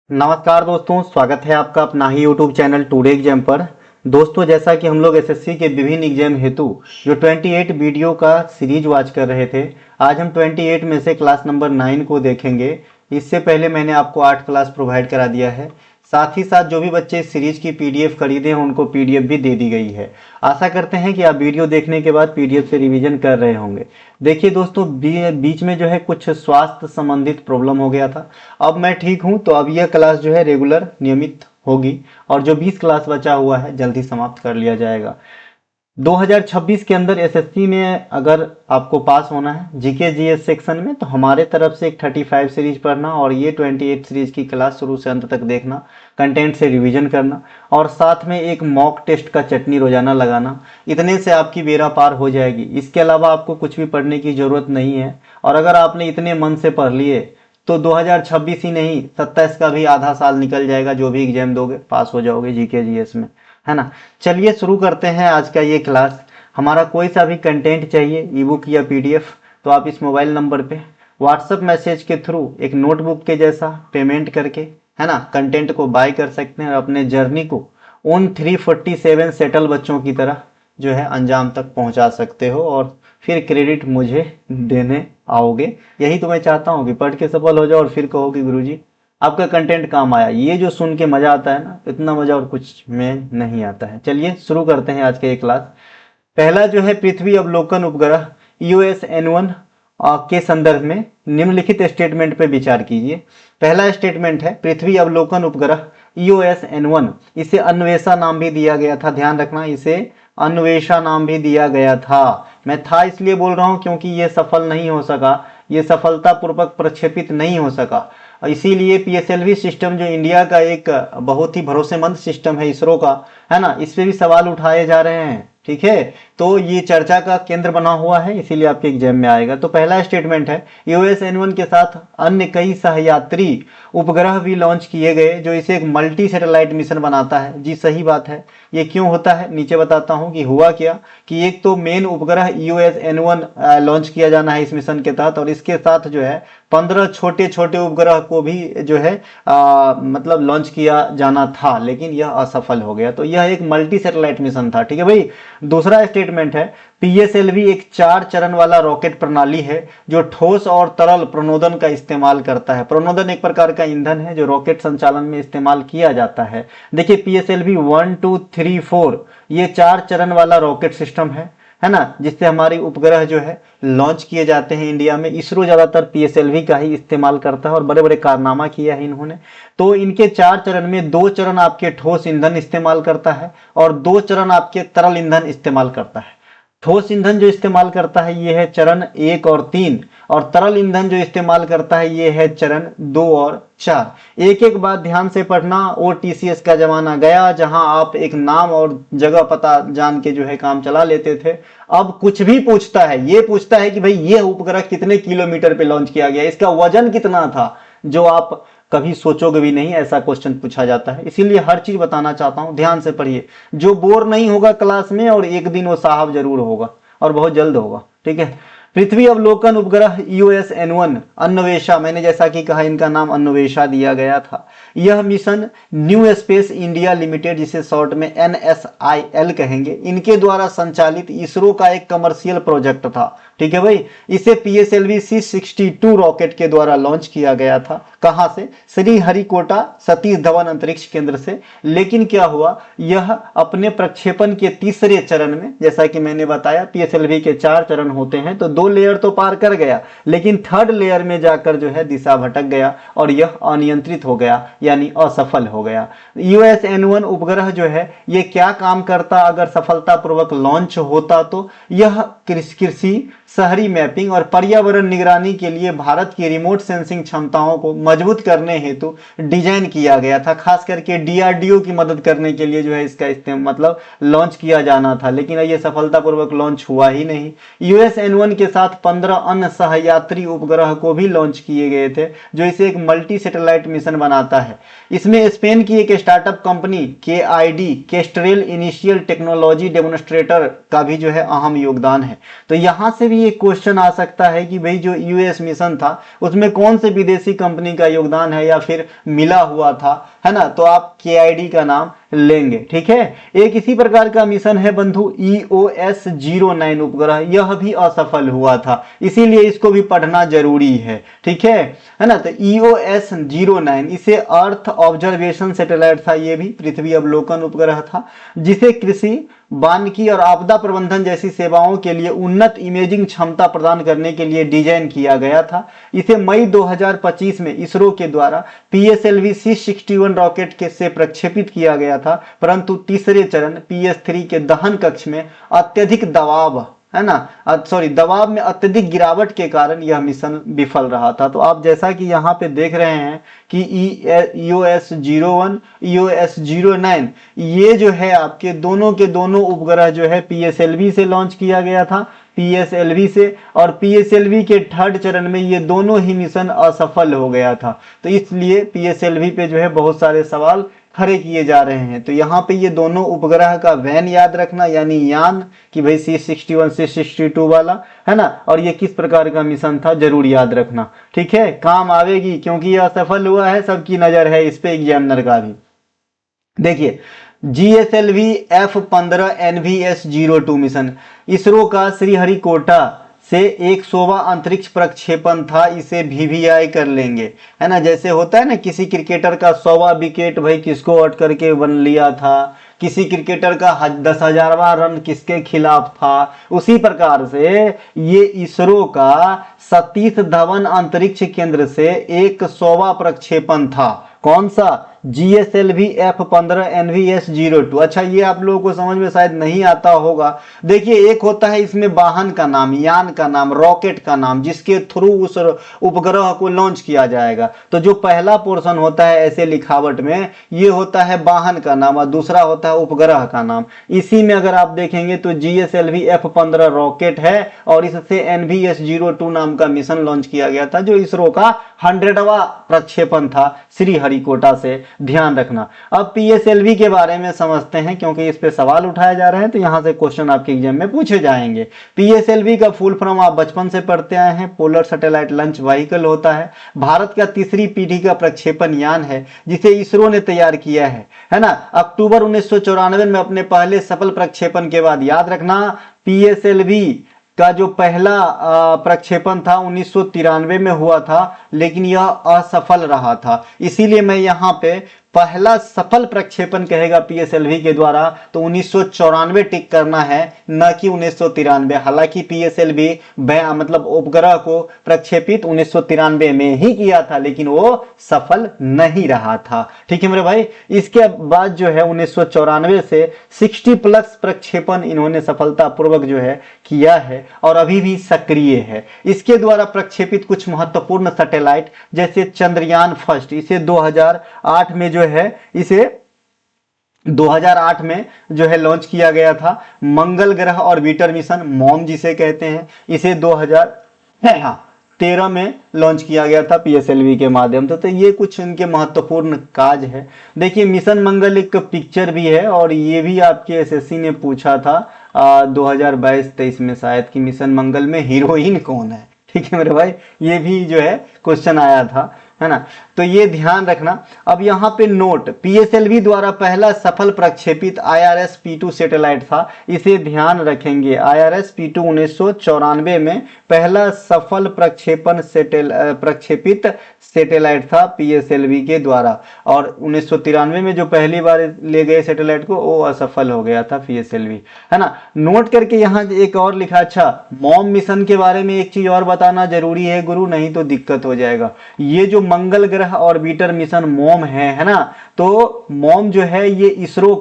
नमस्कार दोस्तों, स्वागत है आपका अपना ही यूट्यूब चैनल टुडे एग्जाम पर। दोस्तों, जैसा कि हम लोग एसएससी के विभिन्न एग्जाम हेतु जो 28 वीडियो का सीरीज वॉच कर रहे थे, आज हम 28 में से क्लास नंबर 9 को देखेंगे। इससे पहले मैंने आपको 8 क्लास प्रोवाइड करा दिया है। साथ ही साथ जो भी बच्चे इस सीरीज की पीडीएफ खरीदे हैं उनको पीडीएफ भी दे दी गई है। आशा करते हैं कि आप वीडियो देखने के बाद पीडीएफ से रिवीजन कर रहे होंगे। देखिए दोस्तों, बीच में जो है कुछ स्वास्थ्य संबंधित प्रॉब्लम हो गया था। अब मैं ठीक हूं, तो अब यह क्लास जो है रेगुलर नियमित होगी और जो 20 क्लास बचा हुआ है जल्दी समाप्त कर लिया जाएगा। 2026 के अंदर एसएससी में अगर आपको पास होना है जीके जीएस सेक्शन में, तो हमारे तरफ से एक 35 सीरीज पढ़ना और ये 28 सीरीज की क्लास शुरू से अंत तक देखना, कंटेंट से रिवीजन करना और साथ में एक मॉक टेस्ट का चटनी रोजाना लगाना। इतने से आपकी बेड़ा पार हो जाएगी। इसके अलावा आपको कुछ भी पढ़ने की जरूरत नहीं है। और अगर आपने इतने मन से पढ़ लिए तो 2026 ही नहीं, 27 का भी आधा साल निकल जाएगा। जो भी एग्जाम दोगे पास हो जाओगे जीके जीएस में, है ना। चलिए शुरू करते हैं आज का ये क्लास। हमारा कोई सा भी कंटेंट चाहिए, ई बुक या पीडीएफ, तो आप इस मोबाइल नंबर पे व्हाट्सएप मैसेज के थ्रू एक नोटबुक के जैसा पेमेंट करके, है ना, कंटेंट को बाय कर सकते हैं और अपने जर्नी को उन 347 सेटल बच्चों की तरह जो है अंजाम तक पहुंचा सकते हो और फिर क्रेडिट मुझे देने आओगे। यही तो मैं चाहता हूँ कि पढ़ के सफल हो जाओ और फिर कहो कि गुरुजी आपका कंटेंट काम आया। ये जो सुन के मजा आता है ना, इतना मजा और कुछ में नहीं आता है। चलिए शुरू करते हैं आज के ये क्लास। पहला जो है पृथ्वी अवलोकन उपग्रह EOS-N1 के संदर्भ में निम्नलिखित स्टेटमेंट पे विचार कीजिए। पहला स्टेटमेंट है पृथ्वी अवलोकन उपग्रह EOS-N1, इसे अन्वेषा नाम भी दिया गया था। ध्यान रखना, इसे अन्वेषा नाम भी दिया गया था। मैं था इसलिए बोल रहा हूं क्योंकि यह सफल नहीं हो सका, ये सफलतापूर्वक प्रक्षेपित नहीं हो सका। इसीलिए PSLV सिस्टम जो इंडिया का एक बहुत ही भरोसेमंद सिस्टम है इसरो का, है ना, इस पे भी सवाल उठाए जा रहे हैं। ठीक है, तो ये चर्चा का केंद्र बना हुआ है, इसीलिए आपके एग्जाम में आएगा। तो पहला स्टेटमेंट है EOS-N1 के साथ अन्य कई सहयात्री उपग्रह भी लॉन्च किए गए जो इसे एक मल्टी सैटेलाइट मिशन बनाता है। जी सही बात है। ये क्यों होता है नीचे बताता हूं कि हुआ क्या, कि एक तो मेन उपग्रह EOS-N1 लॉन्च किया जाना है इस मिशन के तहत, और इसके साथ जो है 15 छोटे छोटे उपग्रह को भी जो है मतलब लॉन्च किया जाना था, लेकिन यह असफल हो गया। तो यह एक मल्टी सैटेलाइट मिशन था। ठीक है भाई। दूसरा स्टेटमेंट है PSLV एक 4 चरण वाला रॉकेट प्रणाली है जो ठोस और तरल प्रणोदन का इस्तेमाल करता है। प्रणोदन एक प्रकार का ईंधन है जो रॉकेट संचालन में इस्तेमाल किया जाता है। देखिए PSLV 1 2 3 4 ये 4 चरण वाला रॉकेट सिस्टम है ना, जिससे हमारी उपग्रह जो है लॉन्च किए जाते हैं इंडिया में। इसरो ज्यादातर PSLV का ही इस्तेमाल करता है और बड़े बड़े कारनामा किया है इन्होंने। तो इनके 4 चरण में 2 चरण आपके ठोस ईंधन इस्तेमाल करता है और 2 चरण आपके तरल ईंधन इस्तेमाल करता है। ठोस ईंधन जो इस्तेमाल करता है ये है चरण 1 और 3, और तरल ईंधन जो इस्तेमाल करता है ये है चरण 2 और 4। एक एक बात ध्यान से पढ़ना। OTCS का जमाना गया जहां आप एक नाम और जगह पता जान के जो है काम चला लेते थे। अब कुछ भी पूछता है, ये पूछता है कि भाई ये उपग्रह कितने किलोमीटर पे लॉन्च किया गया, इसका वजन कितना था, जो आप कभी सोचोगे भी नहीं, ऐसा क्वेश्चन पूछा जाता है। इसीलिए हर चीज बताना चाहता हूं, ध्यान से पढ़िए। जो बोर नहीं होगा क्लास में, और एक दिन वो साहब जरूर होगा और बहुत जल्द होगा। ठीक है। पृथ्वी अवलोकन उपग्रह EOS-N1 अन्वेषा, मैंने जैसा कि कहा इनका नाम अन्वेषा दिया गया था। यह mission new space India limited, जिसे शॉर्ट में NSIL कहेंगे, इनके द्वारा संचालित इसरो का एक कमर्शियल प्रोजेक्ट था। ठीक है भाई। इसे PSLV C62 रॉकेट के द्वारा लॉन्च किया गया था। कहां से? श्रीहरिकोटा सतीश धवन अंतरिक्ष केंद्र से। लेकिन क्या हुआ, यह अपने प्रक्षेपण के तीसरे चरण में, जैसा कि मैंने बताया PSLV के 4 चरण होते हैं, तो 2 लेयर तो पार कर गया, लेकिन 3rd लेयर में जाकर जो है दिशा भटक गया और यह अनियंत्रित हो गया, यानी असफल हो गया। EOS-N1 उपग्रह जो है ये क्या काम करता अगर सफलतापूर्वक लॉन्च होता, तो यह कृषि, शहरी मैपिंग और पर्यावरण निगरानी के लिए भारत की रिमोट सेंसिंग क्षमताओं को मजबूत करने हेतु डिजाइन किया गया था। खास करके DRDO की मदद करने के लिए जो है इसका मतलब लॉन्च किया जाना था, लेकिन यह सफलतापूर्वक लॉन्च हुआ ही नहीं। EOS-N1 के साथ 15 अन्य सहयात्री उपग्रह को भी लॉन्च किए गए थे, जो इसे एक मल्टी सैटेलाइट मिशन बनाता है। इसमें स्पेन की एक startup company KID kestrel initial technology demonstrator का भी जो है अहम योगदान है। तो यहां से भी भी एक क्वेश्चन आ सकता है कि भाई जो यूएस मिशन था उसमें कौन से विदेशी कंपनी का योगदान है या फिर मिला हुआ था, है ना, तो आप केआईडी का नाम लेंगे। ठीक है, एक इसी प्रकार का मिशन है बंधु EOS-09 उपग्रह, यह भी असफल हुआ था, इसीलिए इसको भी पढ़ना जरूरी है। ठीक है ना। तो EOS-09 इसे अर्थ ऑब्जर्वेशन सैटेलाइट था, ये भी पृथ्वी अवलोकन उपग्रह था, जिसे कृषि, वानिकी और आपदा प्रबंधन जैसी सेवाओं के लिए उन्नत इमेजिंग क्षमता प्रदान करने के लिए डिजाइन किया गया था। इसे मई 2025 में इसरो के द्वारा PSLV C61 रॉकेट के से प्रक्षेपित किया गया था, परंतु तीसरे चरण PS3 के दहन कक्ष में अत्यधिक दबाव, है ना, दबाव में अत्यधिक गिरावट के कारण यह मिशन विफल रहा था। तो आप जैसा कि यहाँ पे देख रहे हैं कि EOS-01, EOS-09 ये जो है आपके दोनों के दोनों उपग्रह जो है PSLV से लॉन्च किया गया था, PSLV से, और PSLV के थर्ड चरण में ये दोनों ही मिशन असफल हो गया था। तो इसलिए PSLV पे जो है बहुत सारे सवाल खड़े किए जा रहे हैं। तो यहाँ पे ये दोनों उपग्रह का वैन याद रखना, यानी यान, कि भाई C61 C62 वाला, है ना, और ये किस प्रकार का मिशन था जरूर याद रखना। ठीक है, काम आवेगी क्योंकि ये असफल हुआ है, सबकी नजर है इस पे एग्जामिनर का भी। देखिए GSLV F-15 NVS-02 mission ISRO का श्रीहरिकोटा से एक 100वां अंतरिक्ष प्रक्षेपण था, इसे VVI कर लेंगे, है ना। जैसे होता है ना किसी क्रिकेटर का 100वां विकेट भाई किसको आउट करके बन लिया था, किसी क्रिकेटर का 10,000वां रन किसके खिलाफ था, उसी प्रकार से ये इसरो का सतीश धवन अंतरिक्ष केंद्र से एक 100वां प्रक्षेपण था। कौन सा? GSLV F-15 NVS-02। अच्छा, ये आप लोगों को समझ में शायद नहीं आता होगा। देखिए, एक होता है इसमें वाहन का नाम, यान का नाम, रॉकेट का नाम, जिसके थ्रू उस उपग्रह को लॉन्च किया जाएगा। तो जो पहला पोर्शन होता है ऐसे लिखावट में, ये होता है वाहन का नाम और दूसरा होता है उपग्रह का नाम। इसी में अगर आप देखेंगे तो GSLV F-15 रॉकेट है और इससे NVS-02 नाम का मिशन लॉन्च किया गया था, जो इसरो का 100वां प्रक्षेपण था श्रीहरिकोटा से, ध्यान रखना। अब PSLV के बारे में समझते हैं क्योंकि इस पे सवाल उठाए जा रहे हैं, तो यहां से क्वेश्चन आपके एग्जाम में पूछे जाएंगे। PSLV का फुल फॉर्म आप बचपन से पढ़ते आए हैं, पोलर सैटेलाइट लॉन्च व्हीकल होता है। भारत का तीसरी पीढ़ी का प्रक्षेपण यान है जिसे इसरो ने तैयार किया है ना। अक्टूबर 1994 में अपने पहले सफल प्रक्षेपण के बाद, याद रखना, PSLV का जो पहला प्रक्षेपण था 1993 में हुआ था, लेकिन यह असफल रहा था। इसीलिए मैं यहाँ पे पहला सफल प्रक्षेपण कहेगा PSLV के द्वारा, तो 1994 टिक करना है, न कि 1993। हालांकि PSLV मतलब उपग्रह को प्रक्षेपित 1993 में ही किया था, लेकिन वो सफल नहीं रहा था। ठीक है मेरे भाई। इसके बाद जो है 1994 से 60+ प्रक्षेपण इन्होंने सफलतापूर्वक जो है किया है और अभी भी सक्रिय है। इसके द्वारा प्रक्षेपित कुछ महत्वपूर्ण सैटेलाइट जैसे चंद्रयान फर्स्ट, इसे 2008 में जो है इसे 2008 में जो है लॉन्च किया गया था। मंगल ग्रह ऑर्बिटर मिशन, मॉम जिसे कहते हैं, इसे 2013 में लॉन्च किया गया था PSLV के माध्यम से। तो ये कुछ इनके महत्वपूर्ण काज है। देखिए, मिशन मंगल एक पिक्चर भी है और ये भी आपके SSC ने पूछा था 2022-23 में शायद कि मिशन मंगल में हीरोइन कौन है। ठीक है मेरे भाई, ये भी जो है क्वेश्चन आया था, है ना। तो ये ध्यान रखना। अब यहाँ पे नोट, PSLV द्वारा पहला सफल प्रक्षेपित IRS-P2 सैटेलाइट था, इसे ध्यान रखेंगे। IRS-P2 1994 में पहला सफल प्रक्षेपित सैटेलाइट था PSLV के द्वारा, और 1993 में जो पहली बार ले गए सैटेलाइट को वो असफल हो गया था PSLV, है ना। नोट करके यहाँ एक और लिखा। अच्छा, मॉम मिशन के बारे में एक चीज और बताना जरूरी है गुरु, नहीं तो दिक्कत हो जाएगा। ये जो मंगल ग्रह ऑर्बिटर मिशन मॉम है ना, तो मॉम जो है ये इसरो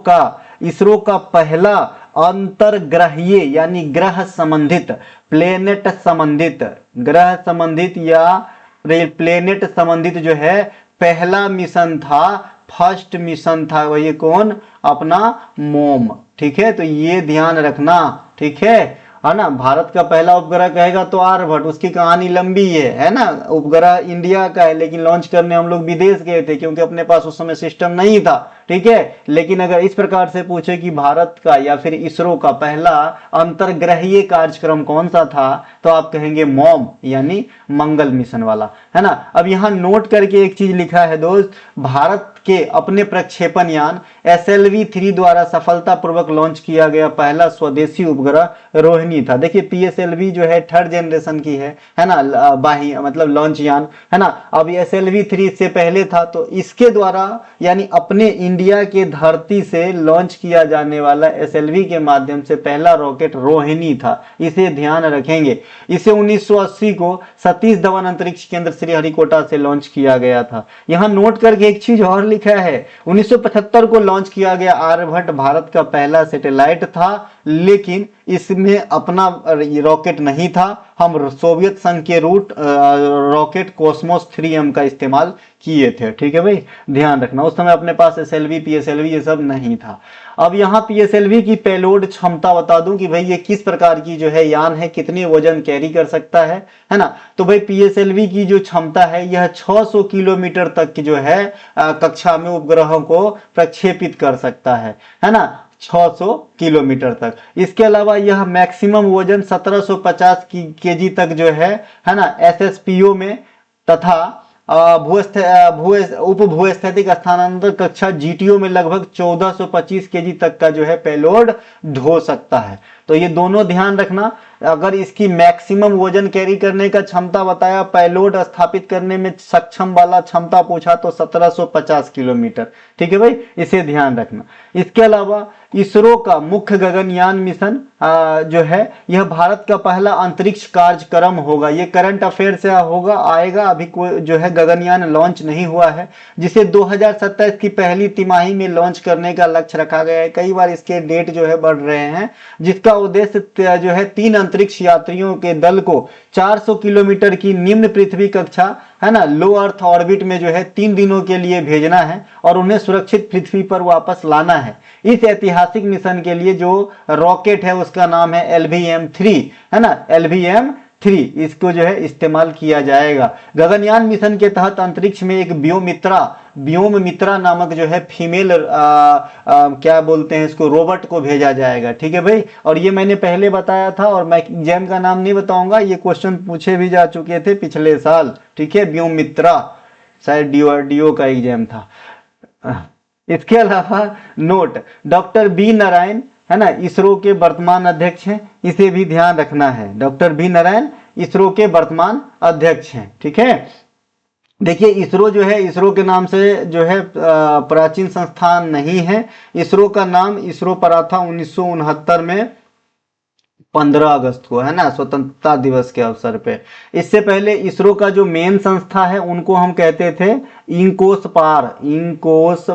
का पहला अंतरग्रहीय यानी ग्रह संबंधित, प्लेनेट संबंधित, ग्रह संबंधित या प्लेनेट संबंधित जो है पहला मिशन था, फर्स्ट मिशन था। वही कौन? अपना मॉम। ठीक है, तो ये ध्यान रखना। ठीक है ना। भारत का पहला उपग्रह कहेगा तो आर्यभट्ट, उसकी कहानी लंबी है ना। उपग्रह इंडिया का है लेकिन लॉन्च करने हम लोग विदेश गए थे क्योंकि अपने पास उस समय सिस्टम नहीं था। ठीक है। लेकिन अगर इस प्रकार से पूछे कि भारत का या फिर इसरो का पहला अंतर्ग्रहीय कार्यक्रम कौन सा था, तो आप कहेंगे मॉम यानी मंगल मिशन वाला, है ना। अब यहाँ नोट करके एक चीज लिखा है दोस्त, भारत के अपने प्रक्षेपण यान SLV-3 द्वारा सफलतापूर्वक लॉन्च किया गया पहला स्वदेशी उपग्रह रोहिणी था। देखिए PSLV जो है थर्ड जनरेशन की है ना, बाही मतलब लॉन्च यान, है ना। अब SLV-3 इससे पहले था, तो इसके द्वारा यानी अपने इंडिया के धरती से लॉन्च किया जाने वाला SLV के माध्यम से पहला रॉकेट रोहिणी था, इसे ध्यान रखेंगे। इसे 1980 को सतीश धवन अंतरिक्ष केंद्र श्रीहरिकोटा से लॉन्च किया गया था। यहाँ नोट करके एक चीज और लिखा है, 1975 को लॉन्च किया गया आर्यभट्ट भारत का पहला सैटेलाइट था, लेकिन इसमें अपना रॉकेट नहीं था, हम सोवियत संघ के रूट रॉकेट कॉस्मोस 3M का इस्तेमाल किए थे। ठीक है भाई, ध्यान रखना उस समय अपने पास SLV PSLV ये सब नहीं था। अब यहाँ PSLV की पेलोड क्षमता बता दूं कि भाई ये किस प्रकार की जो है यान है, कितने वजन कैरी कर सकता है ना। तो भाई PSLV की जो क्षमता है यह 600 किलोमीटर तक की जो है कक्षा में उपग्रहों को प्रक्षेपित कर सकता है ना, 600 किलोमीटर तक। इसके अलावा यह मैक्सिमम वजन 1750 केजी तक जो है ना SSPO में तथा उपभूस्थैतिक स्थानांतर कक्षा GTO में लगभग 1425 केजी तक का जो है पेलोड ढो सकता है। तो ये दोनों ध्यान रखना, अगर इसकी मैक्सिमम वजन कैरी करने का क्षमता बताया, पेलोड स्थापित करने में सक्षम वाला क्षमता पूछा तो 1750 किलोमीटर। ठीक है भाई, इसे ध्यान रखना। इसके अलावा इसरो का मुख्य गगनयान मिशन जो है यह भारत का पहला अंतरिक्ष कार्यक्रम होगा। ये करंट अफेयर से होगा, आएगा, अभी कोई जो है गगनयान लॉन्च नहीं हुआ है, जिसे 2027 की पहली तिमाही में लॉन्च करने का लक्ष्य रखा गया है। कई बार इसके डेट जो है बढ़ रहे हैं, जिसका उद्देश्य जो है 3 अंतरिक्ष यात्रियों के दल को 400 किलोमीटर की निम्न पृथ्वी कक्षा, है ना, लो अर्थ ऑर्बिट में जो है 3 दिनों के लिए भेजना है और उन्हें सुरक्षित पृथ्वी पर वापस लाना है। इस ऐतिहासिक मिशन के लिए जो रॉकेट है उसका नाम है LVM-3, है ना, LVM-3, इसको जो है इस्तेमाल किया जाएगा। गगनयान मिशन के तहत अंतरिक्ष में एक व्योम मित्रा नामक जो है फीमेल क्या बोलते हैं इसको, रोबोट को भेजा जाएगा। ठीक है भाई, और ये मैंने पहले बताया था और मैं एग्जाम का नाम नहीं बताऊंगा, ये क्वेश्चन पूछे भी जा चुके थे पिछले साल। ठीक है, व्योम मित्रा, शायद DRDO का एग्जाम था। इसके अलावा नोट, डॉक्टर बी नारायण, है ना, इसरो के वर्तमान अध्यक्ष हैं, इसे भी ध्यान रखना है। डॉक्टर बी नारायण इसरो के वर्तमान अध्यक्ष हैं। ठीक है, देखिए इसरो जो है, इसरो के नाम से जो है प्राचीन संस्थान नहीं है। इसरो का नाम इसरो पड़ा था 1969 में 15 अगस्त को, है ना, स्वतंत्रता दिवस के अवसर पे। इससे पहले इसरो का जो मेन संस्था है उनको हम कहते थे इंकोस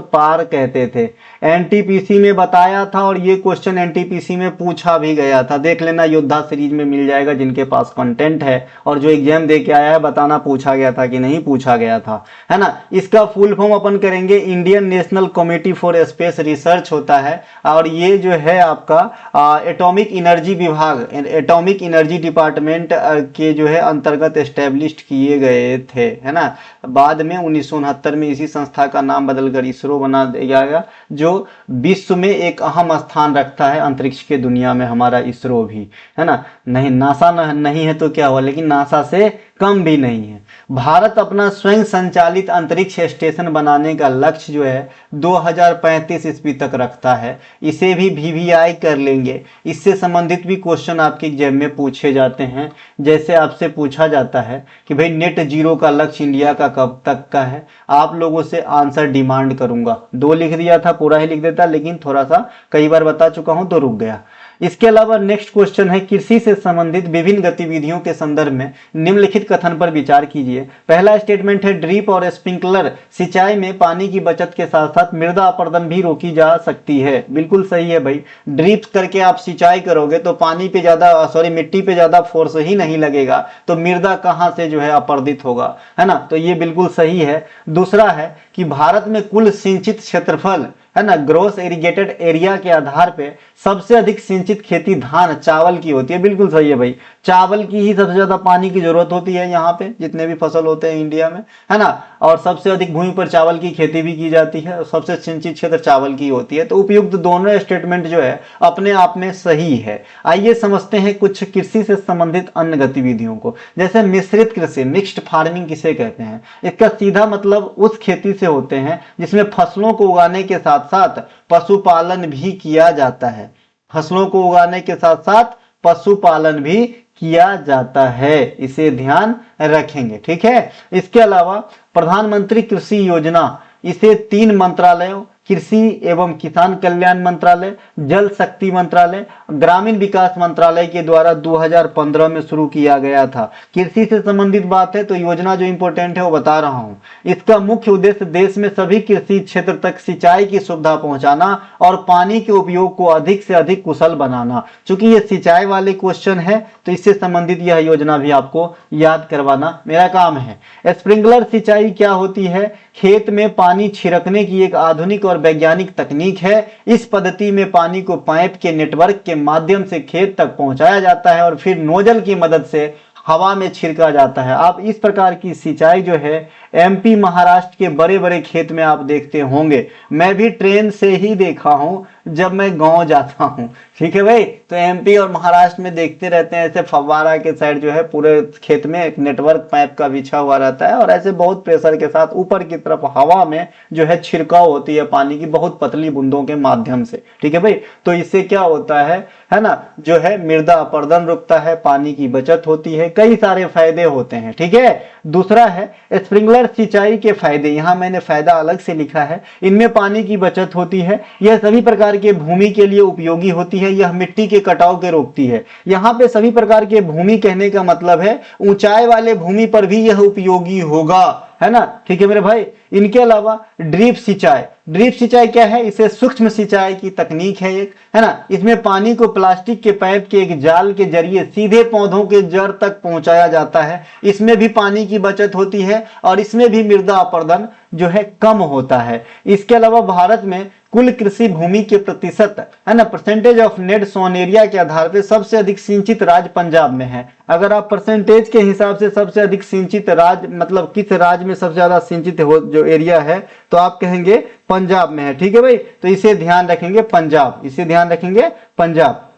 पार कहते थे। NTPC में बताया था और ये क्वेश्चन NTPC में पूछा भी गया था, देख लेना, योद्धा सीरीज में मिल जाएगा जिनके पास कंटेंट है और जो एग्जाम दे के आया है बताना पूछा गया था कि नहीं पूछा गया था, है ना। इसका फुल फॉर्म अपन करेंगे Indian national committee for space research होता है और ये जो है आपका एटॉमिक एनर्जी विभाग, एटॉमिक एनर्जी डिपार्टमेंट के जो है अंतर्गत एस्टेब्लिश किए गए थे, है ना। बाद में 1969 में इसी संस्था का नाम बदलकर इसरो बना दिया गया, जो विश्व में एक अहम स्थान रखता है अंतरिक्ष के दुनिया में, हमारा इसरो भी, है ना। नहीं नासा नहीं है तो क्या हुआ, लेकिन नासा से कम भी नहीं है। भारत अपना स्वयं संचालित अंतरिक्ष स्टेशन बनाने का लक्ष्य जो है 2035 ईस्वी तक रखता है। इसे भी VVI कर लेंगे, इससे संबंधित भी क्वेश्चन आपके एग्जाम में पूछे जाते हैं। जैसे आपसे पूछा जाता है कि भाई नेट जीरो का लक्ष्य इंडिया का कब तक का है, आप लोगों से आंसर डिमांड करूंगा। 2 लिख दिया था, पूरा ही लिख देता, लेकिन थोड़ा सा कई बार बता चुका हूं तो रुक गया। इसके अलावा नेक्स्ट क्वेश्चन है, कृषि से संबंधित विभिन्न गतिविधियों के संदर्भ में निम्नलिखित कथन पर विचार कीजिए। पहला स्टेटमेंट है, ड्रिप और स्प्रिंकलर सिंचाई में पानी की बचत के साथ साथ मृदा अपरदन भी रोकी जा सकती है। बिल्कुल सही है भाई, ड्रिप करके आप सिंचाई करोगे तो पानी पे मिट्टी पे ज्यादा फोर्स ही नहीं लगेगा, तो मृदा कहां से जो है अपरदित होगा, है ना। तो ये बिल्कुल सही है। दूसरा है कि भारत में कुल सिंचित क्षेत्रफल है ना, ग्रोस इरिगेटेड एरिया के आधार पे सबसे अधिक सिंचित खेती धान चावल की होती है। बिल्कुल सही है भाई, चावल की ही सबसे ज्यादा पानी की जरूरत होती है यहाँ पे, जितने भी फसल होते हैं इंडिया में, है ना। और सबसे अधिक भूमि पर चावल की खेती भी की जाती है और सबसे सिंचित क्षेत्र चावल की होती है। तो उपयुक्त दोनों स्टेटमेंट जो है अपने आप में सही है। आइए समझते हैं कुछ कृषि से संबंधित अन्य गतिविधियों को। जैसे मिश्रित कृषि, मिक्स्ड फार्मिंग किसे कहते हैं? इसका सीधा मतलब उस खेती से होते हैं जिसमें फसलों को उगाने के साथ साथ पशुपालन भी किया जाता है। फसलों को उगाने के साथ साथ पशुपालन भी किया जाता है, इसे ध्यान रखेंगे, ठीक है। इसके अलावा प्रधानमंत्री कृषि योजना, इसे 3 मंत्रालयों, कृषि एवं किसान कल्याण मंत्रालय, जल शक्ति मंत्रालय, ग्रामीण विकास मंत्रालय के द्वारा 2015 में शुरू किया गया था। कृषि से संबंधित बात है तो योजना जो इंपॉर्टेंट है वो बता रहा हूं। इसका मुख्य उद्देश्य देश में सभी कृषि क्षेत्र तक सिंचाई की सुविधा पहुंचाना और पानी के उपयोग को अधिक से अधिक कुशल बनाना। चूंकि ये सिंचाई वाले क्वेश्चन है तो इससे संबंधित यह योजना भी आपको याद करवाना मेरा काम है। स्प्रिंकलर सिंचाई क्या होती है? खेत में पानी छिड़कने की एक आधुनिक और वैज्ञानिक तकनीक है। इस पद्धति में पानी को पाइप के नेटवर्क के माध्यम से खेत तक पहुंचाया जाता है और फिर नोजल की मदद से हवा में छिड़का जाता है। आप इस प्रकार की सिंचाई जो है एमपी महाराष्ट्र के बड़े बड़े खेत में आप देखते होंगे। मैं भी ट्रेन से ही देखा हूं जब मैं गांव जाता हूं, ठीक है भाई। तो एमपी और महाराष्ट्र में देखते रहते हैं ऐसे फव्वारा के साइड जो है पूरे खेत में एक नेटवर्क पाइप का बिछा हुआ रहता है और ऐसे बहुत प्रेशर के साथ ऊपर की तरफ हवा में जो है छिड़काव होती है पानी की बहुत पतली बूंदों के माध्यम से, ठीक है भाई। तो इससे क्या होता है ना, जो है मृदा अपरदन रुकता है, पानी की बचत होती है, कई सारे फायदे होते हैं, ठीक है। दूसरा है स्प्रिंकलर सिंचाई के फायदे, यहां मैंने फायदा अलग से लिखा है। इनमें पानी की बचत होती है, यह सभी प्रकार के भूमि के लिए उपयोगी होती है, यह मिट्टी के कटाव के रोकती है। यहाँ पे सभी प्रकार के भूमि कहने का मतलब है ऊंचाई वाले भूमि पर भी यह उपयोगी होगा, है ना, ठीक है मेरे भाई। इनके अलावा ड्रिप सिंचाई, ड्रिप सिंचाई क्या है? इसे सूक्ष्म सिंचाई की तकनीक है एक, है ना। इसमें पानी को प्लास्टिक के पाइप के एक जाल के जरिए सीधे पौधों के जड़ तक पहुंचाया जाता है। इसमें भी पानी की बचत होती है और इसमें भी मृदा अपरदन जो है कम होता है। इसके अलावा भारत में कुल कृषि भूमि के प्रतिशत, है ना, percentage of net sown area के आधार पर सबसे अधिक सिंचित राज्य पंजाब में है। अगर आप परसेंटेज के हिसाब से सबसे अधिक सिंचित राज्य मतलब किस राज्य में सबसे ज्यादा सिंचित हो जो एरिया है तो आप कहेंगे पंजाब में है, ठीक है भाई। तो इसे ध्यान रखेंगे पंजाब, इसे ध्यान रखेंगे पंजाब।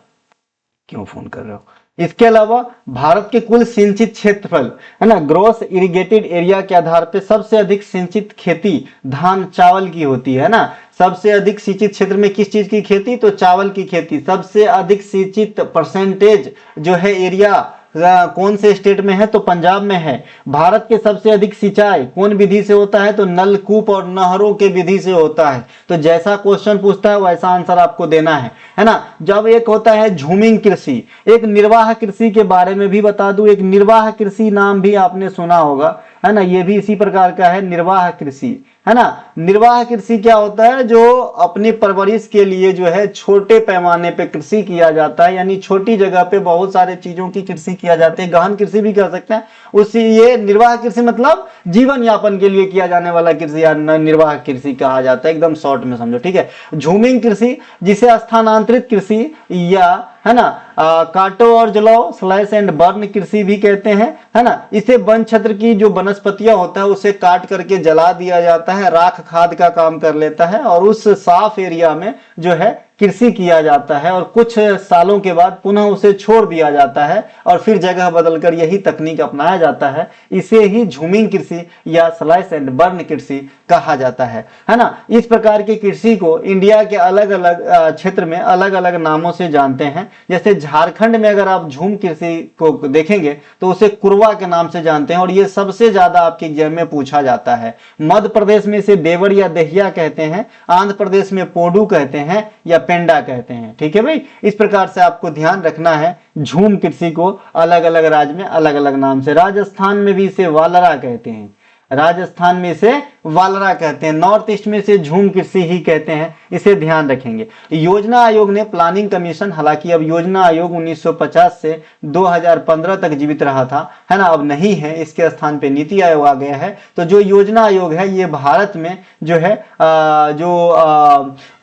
क्यों फोन कर रहे हो? इसके अलावा भारत के कुल सिंचित क्षेत्रफल, है ना, ग्रोस इरिगेटेड एरिया के आधार पे सबसे अधिक सिंचित खेती धान चावल की होती है ना। सबसे अधिक सिंचित क्षेत्र में किस चीज की खेती? तो चावल की खेती। सबसे अधिक सिंचित परसेंटेज जो है एरिया कौन से स्टेट में है? तो पंजाब में है। भारत के सबसे अधिक सिंचाई कौन विधि से होता है? तो नलकूप और नहरों के विधि से होता है। तो जैसा क्वेश्चन पूछता है वैसा आंसर आपको देना है ना। जब एक होता है झूमिंग कृषि, एक निर्वाह कृषि के बारे में भी बता दूं, एक निर्वाह कृषि नाम भी आपने सुना होगा, है ना, ये भी इसी प्रकार का है निर्वाह कृषि, है ना। निर्वाह कृषि क्या होता है? जो अपनी परवरिश के लिए जो है छोटे पैमाने पे कृषि किया जाता है, यानी छोटी जगह पे बहुत सारे चीजों की कृषि किया जाती है, गहन कृषि भी कर सकते हैं। उसी ये निर्वाह कृषि मतलब जीवन यापन के लिए किया जाने वाला कृषि या निर्वाह कृषि कहा जाता है, एकदम शॉर्ट में समझो, ठीक है। झूमिंग कृषि जिसे स्थानांतरित कृषि या, है ना, काटो और जलाओ स्लैश एंड बर्न कृषि भी कहते हैं, है ना। इसे वन क्षेत्र की जो वनस्पतियां होता है उसे काट करके जला दिया जाता है, राख खाद का काम कर लेता है और उस साफ एरिया में जो है कृषि किया जाता है और कुछ सालों के बाद पुनः उसे छोड़ दिया जाता है और फिर जगह बदलकर यही तकनीक अपनाया जाता है। इसे ही झूमिंग कृषि या स्लाइस एंड बर्न कृषि कहा जाता है ना। इस प्रकार की कृषि को इंडिया के अलग अलग क्षेत्र में अलग अलग नामों से जानते हैं। जैसे झारखंड में अगर आप झूम कृषि को देखेंगे तो उसे कुरवा के नाम से जानते हैं और ये सबसे ज्यादा आपके एग्जाम में पूछा जाता है। मध्य प्रदेश में इसे देवर या दहिया कहते हैं, आंध्र प्रदेश में पोडू कहते हैं या पेंडा कहते हैं, ठीक है भाई। इस प्रकार से आपको ध्यान रखना है झूम कृषि को अलग अलग राज्य में अलग अलग नाम से। राजस्थान में भी इसे वालरा कहते हैं, राजस्थान में इसे वालरा कहते हैं, नॉर्थ ईस्ट में इसे झूम कृषि ही कहते हैं, इसे ध्यान रखेंगे। योजना आयोग ने प्लानिंग कमीशन, हालांकि अब योजना आयोग 1950 से 2015 तक जीवित रहा था, है ना, अब नहीं है, इसके स्थान पे नीति आयोग आ गया है। तो जो योजना आयोग है ये भारत में जो है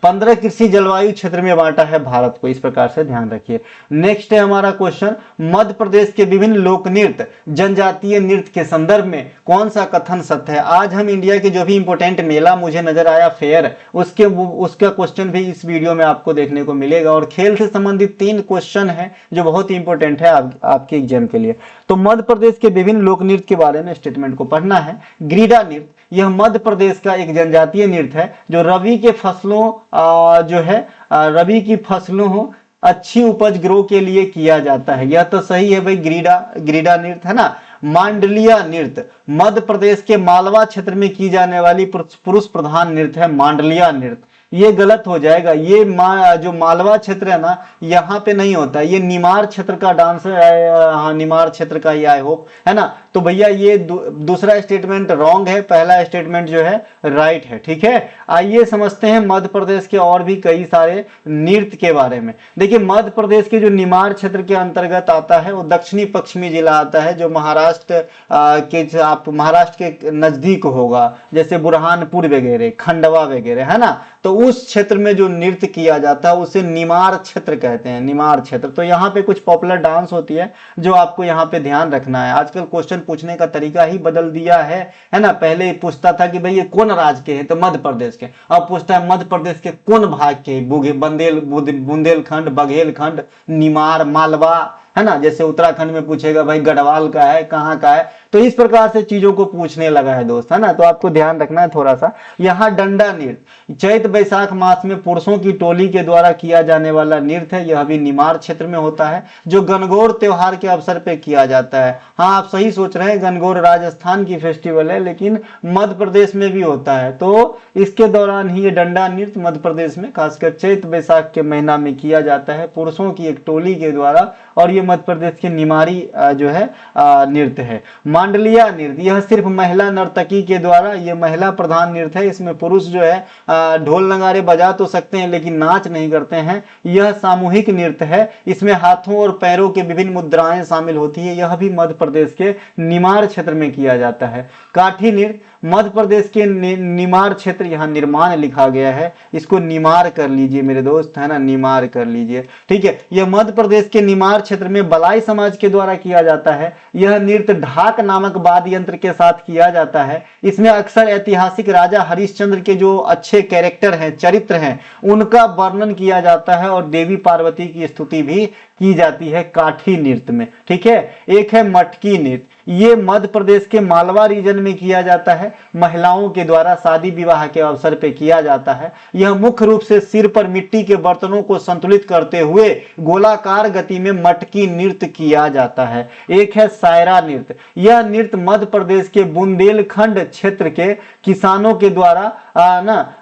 15 कृषि जलवायु क्षेत्र में बांटा है भारत को, इस प्रकार से ध्यान रखिए। नेक्स्ट है हमारा क्वेश्चन, मध्य प्रदेश के विभिन्न लोक नृत्य जनजातीय नृत्य के संदर्भ में कौन सा कथन सत्य है। आज हम इंडिया के जो भी इंपोर्टेंट मेला मुझे नजर आया फेयर, उसका क्वेश्चन भी इस वीडियो में आपको देखने को मिलेगा। और खेल से संबंधित 3 क्वेश्चन है जो बहुत ही इंपॉर्टेंट है आपके एग्जाम के लिए। तो मध्य प्रदेश के विभिन्न लोक नृत्य के बारे में स्टेटमेंट को पढ़ना है। ग्रीडा नृत्य, यह मध्य प्रदेश का एक जनजातीय नृत्य है जो रबी के फसलों जो है रबी की फसलों हो अच्छी उपज ग्रो के लिए किया जाता है। यह तो सही है भाई, ग्रीडा नृत्य है ना। मांडलिया नृत्य, मध्य प्रदेश के मालवा क्षेत्र में की जाने वाली पुरुष प्रधान नृत्य है मांडलिया नृत्य। ये गलत हो जाएगा, ये जो मालवा क्षेत्र है ना यहाँ पे नहीं होता, ये निमार क्षेत्र का डांस है, हाँ निमार क्षेत्र का ही आई होप, है ना। तो भैया ये दूसरा स्टेटमेंट रॉन्ग है, पहला स्टेटमेंट जो है राइट है, ठीक है। आइए समझते हैं मध्य प्रदेश के और भी कई सारे नृत्य के बारे में। देखिए मध्य प्रदेश के जो निमार क्षेत्र के अंतर्गत आता है वो दक्षिणी पश्चिमी जिला आता है, जो महाराष्ट्र आप महाराष्ट्र के नजदीक होगा, जैसे बुरहानपुर वगैरह, खंडवा वगैरह, है ना। तो उस क्षेत्र में जो नृत्य किया जाता है उसे निमार क्षेत्र कहते हैं, निमार क्षेत्र। तो यहाँ पे कुछ पॉपुलर डांस होती है जो आपको यहाँ पे ध्यान रखना है। आजकल क्वेश्चन पूछने का तरीका ही बदल दिया है ना। पहले पूछता था कि भाई ये कौन राज्य के हैं, तो मध्य प्रदेश के। अब पूछता है मध्य प्रदेश के कौन भाग के, बुंदेलखंड, बघेलखंड, निमार, मालवा, है ना। जैसे उत्तराखंड में पूछेगा भाई गढ़वाल का है, कहाँ का है। तो इस प्रकार से चीजों को पूछने लगा है दोस्त, है ना। तो आपको ध्यान रखना है थोड़ा सा। यहाँ डंडा नृत्य चैत वैशाख मास में पुरुषों की टोली के द्वारा किया जाने वाला नृत्य है। यह भी निमाड़ क्षेत्र में होता है, जो गणगौर त्योहार के अवसर पे किया जाता है। हाँ आप सही सोच रहे हैं, गणगौर राजस्थान की फेस्टिवल है, लेकिन मध्य प्रदेश में भी होता है। तो इसके दौरान ही ये डंडा नृत्य मध्य प्रदेश में खासकर चैत वैशाख के महीना में किया जाता है पुरुषों की एक टोली के द्वारा, और ये मध्य प्रदेश के निमाड़ी जो है नृत्य है। मांडलिया नृत्य, यह सिर्फ महिला नर्तकी के द्वारा, ये महिला प्रधान नृत्य है। इसमें पुरुष जो है ढोल नगाड़े बजा तो सकते हैं लेकिन नाच नहीं करते हैं। यह सामूहिक नृत्य है, इसमें हाथों और पैरों के विभिन्न मुद्राएं शामिल होती है। यह भी मध्य प्रदेश के निमाड़ क्षेत्र में किया जाता है। काठी नृत्य मध्य प्रदेश के निमाड़ क्षेत्र, यहाँ निर्माण लिखा गया है, इसको निमार कर लीजिए मेरे दोस्त, है ना, निमार कर लीजिए, ठीक है। यह मध्य प्रदेश के निमाड़ क्षेत्र में बलाई समाज के द्वारा किया जाता है। यह नृत्य ढाक नामक वाद्य यंत्र के साथ किया जाता है। इसमें अक्सर ऐतिहासिक राजा हरिश्चंद्र के जो अच्छे कैरेक्टर हैं, चरित्र हैं, उनका वर्णन किया जाता है और देवी पार्वती की स्तुति भी की जाती है काठी नृत्य में, ठीक है। एक है मटकी नृत्य, ये मध्य प्रदेश के मालवा रीजन में किया जाता है। महिलाओं के द्वारा शादी विवाह के अवसर पे किया जाता है। यह मुख्य रूप से सिर पर मिट्टी के बर्तनों को संतुलित करते हुए गोलाकार गति में मटकी नृत्य किया जाता है। एक है सायरा नृत्य, यह नृत्य मध्य प्रदेश के बुंदेलखंड क्षेत्र के किसानों के द्वारा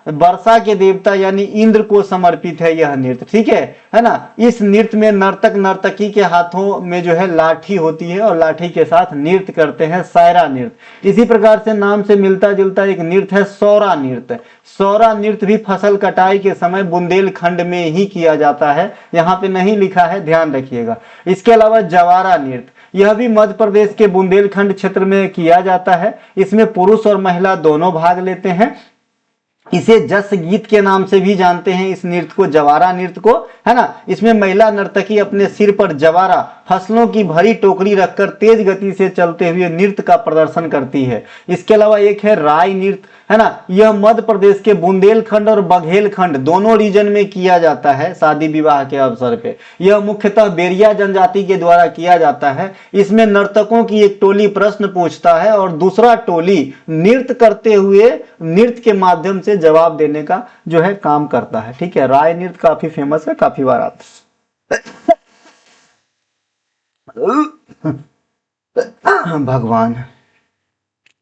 वर्षा के देवता यानी इंद्र को समर्पित है यह नृत्य, ठीक है ना। इस नृत्य में नर्तक नर्तकी के हाथों में जो है लाठी होती है और लाठी के साथ नृत्य करते हैं, सायरा नृत्य। इसी प्रकार से नाम से मिलता जुलता एक नृत्य है सौरा नृत्य। सौरा नृत्य भी फसल कटाई के समय बुंदेलखंड में ही किया जाता है, यहाँ पे नहीं लिखा है, ध्यान रखिएगा। इसके अलावा जवारा नृत्य, यह भी मध्य प्रदेश के बुंदेलखंड क्षेत्र में किया जाता है। इसमें पुरुष और महिला दोनों भाग लेते हैं। इसे जस गीत के नाम से भी जानते हैं इस नृत्य को, जवारा नृत्य को, है ना। इसमें महिला नर्तकी अपने सिर पर जवारा फसलों की भरी टोकरी रखकर तेज गति से चलते हुए नृत्य का प्रदर्शन करती है। इसके अलावा एक है राय नृत्य, है ना। यह मध्य प्रदेश के बुंदेलखंड और बघेलखंड दोनों रीजन में किया जाता है शादी विवाह के अवसर पे। यह मुख्यतः बेरिया जनजाति के द्वारा किया जाता है। इसमें नर्तकों की एक टोली प्रश्न पूछता है और दूसरा टोली नृत्य करते हुए नृत्य के माध्यम से जवाब देने का जो है काम करता है, ठीक है। राय नृत्य काफी फेमस है, काफी बार आता है। भगवान।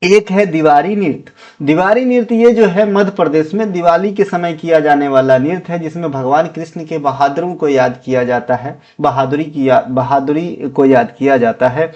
एक है दिवारी नृत्य। दिवारी नृत्य ये जो है मध्य प्रदेश में दिवाली के समय किया जाने वाला नृत्य है, जिसमें भगवान कृष्ण के बहादुरों को याद किया जाता है, बहादुरी को याद किया जाता है।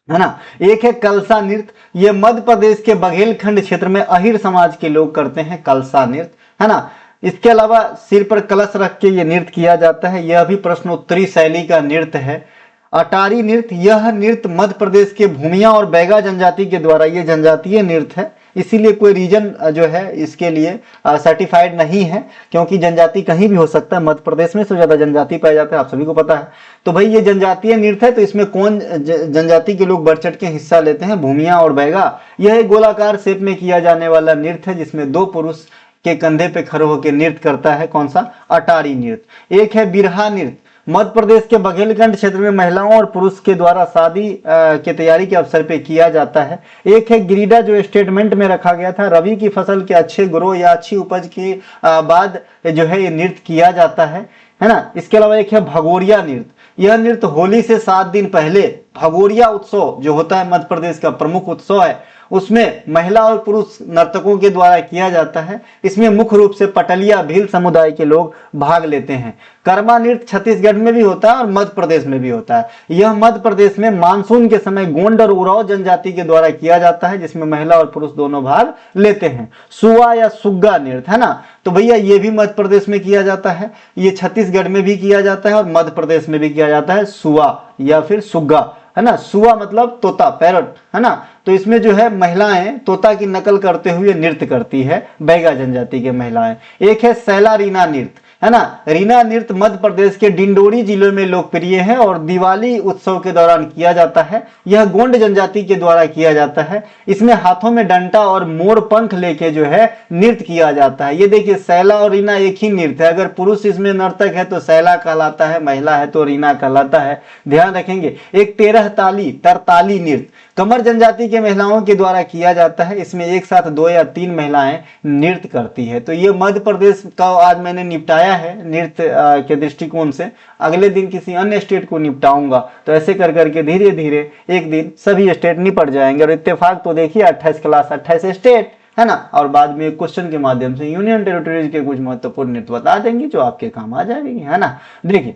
है ना। एक है कलसा नृत्य, ये मध्य प्रदेश के बघेलखंड क्षेत्र में अहिर समाज के लोग करते हैं कलसा नृत्य, है ना। इसके अलावा सिर पर कलश रख के ये नृत्य किया जाता है, यह भी प्रश्नोत्तरी शैली का नृत्य है। अटारी नृत्य, यह नृत्य मध्य प्रदेश के भूमिया और बैगा जनजाति के द्वारा, ये जनजातीय नृत्य है, इसीलिए कोई रीजन जो है इसके लिए सर्टिफाइड नहीं है, क्योंकि जनजाति कहीं भी हो सकता है, मध्य प्रदेश में सबसे ज्यादा जनजाति पाया जाता है, आप सभी को पता है। तो भाई ये जनजातीय नृत्य है, तो इसमें कौन जनजाति के लोग बढ़ चढ़ के हिस्सा लेते हैं, भूमिया और बैगा। यह एक गोलाकार शेप में किया जाने वाला नृत्य है, जिसमें दो पुरुष के कंधे पे खड़े होकर नृत्य करता है, कौन सा, अटारी नृत्य। एक है बिरहा नृत्य, मध्य प्रदेश के बघेलखंड क्षेत्र में महिलाओं और पुरुष के द्वारा शादी की तैयारी के अवसर पे किया जाता है। एक है गिरिडा, जो स्टेटमेंट में रखा गया था, रबी की फसल के अच्छे ग्रोह या अच्छी उपज के बाद जो है ये नृत्य किया जाता है ना। इसके अलावा एक है भगोरिया नृत्य, यह नृत्य होली से 7 दिन पहले भगोरिया उत्सव जो होता है मध्य प्रदेश का प्रमुख उत्सव है, उसमें महिला और पुरुष नर्तकों के द्वारा किया जाता है। इसमें मुख्य रूप से पटलिया भील समुदाय के लोग भाग लेते हैं। कर्मा नृत्य छत्तीसगढ़ में भी होता है और मध्य प्रदेश में भी होता है। यह मध्य प्रदेश में मानसून के समय गोंड और उरांव जनजाति के द्वारा किया जाता है, जिसमें महिला और पुरुष दोनों भाग लेते हैं। सुआ या सुग्गा नृत्य, है ना, तो भैया ये भी मध्य प्रदेश में किया जाता है, ये छत्तीसगढ़ में भी किया जाता है और मध्य प्रदेश में भी किया जाता है, सुआ या फिर सुग्गा, है ना। सुआ मतलब तोता, पैरट, है ना। तो इसमें जो है महिलाएं तोता की नकल करते हुए नृत्य करती है, बैगा जनजाति के महिलाएं। एक है सैला रीना नृत्य, है ना। रीना नृत्य मध्य प्रदेश के डिंडोरी जिले में लोकप्रिय है और दिवाली उत्सव के दौरान किया जाता है। यह गोंड जनजाति के द्वारा किया जाता है। इसमें हाथों में डंडा और मोर पंख लेके जो है नृत्य किया जाता है। ये देखिए सैला और रीना एक ही नृत्य है, अगर पुरुष इसमें नर्तक है तो सैला कहलाता है, महिला है तो रीना कहलाता है, ध्यान रखेंगे। एक 13 ताली तरताली नृत्य कमर जनजाति के महिलाओं के द्वारा किया जाता है। इसमें एक साथ 2 या 3 महिलाएं नृत्य करती है। तो ये मध्य प्रदेश का आज मैंने निपटाया है नृत्य के दृष्टिकोण से, अगले दिन किसी अन्य स्टेट को निपटाऊंगा। तो ऐसे कर करके धीरे धीरे एक दिन सभी स्टेट निपट जाएंगे। और इत्तेफाक तो देखिए 28 क्लास 28 स्टेट, है ना, और बाद में क्वेश्चन के माध्यम से यूनियन टेरिटरीज के कुछ महत्वपूर्ण नृत्य बता देंगे जो आपके काम आ जाएंगे, है ना। देखिए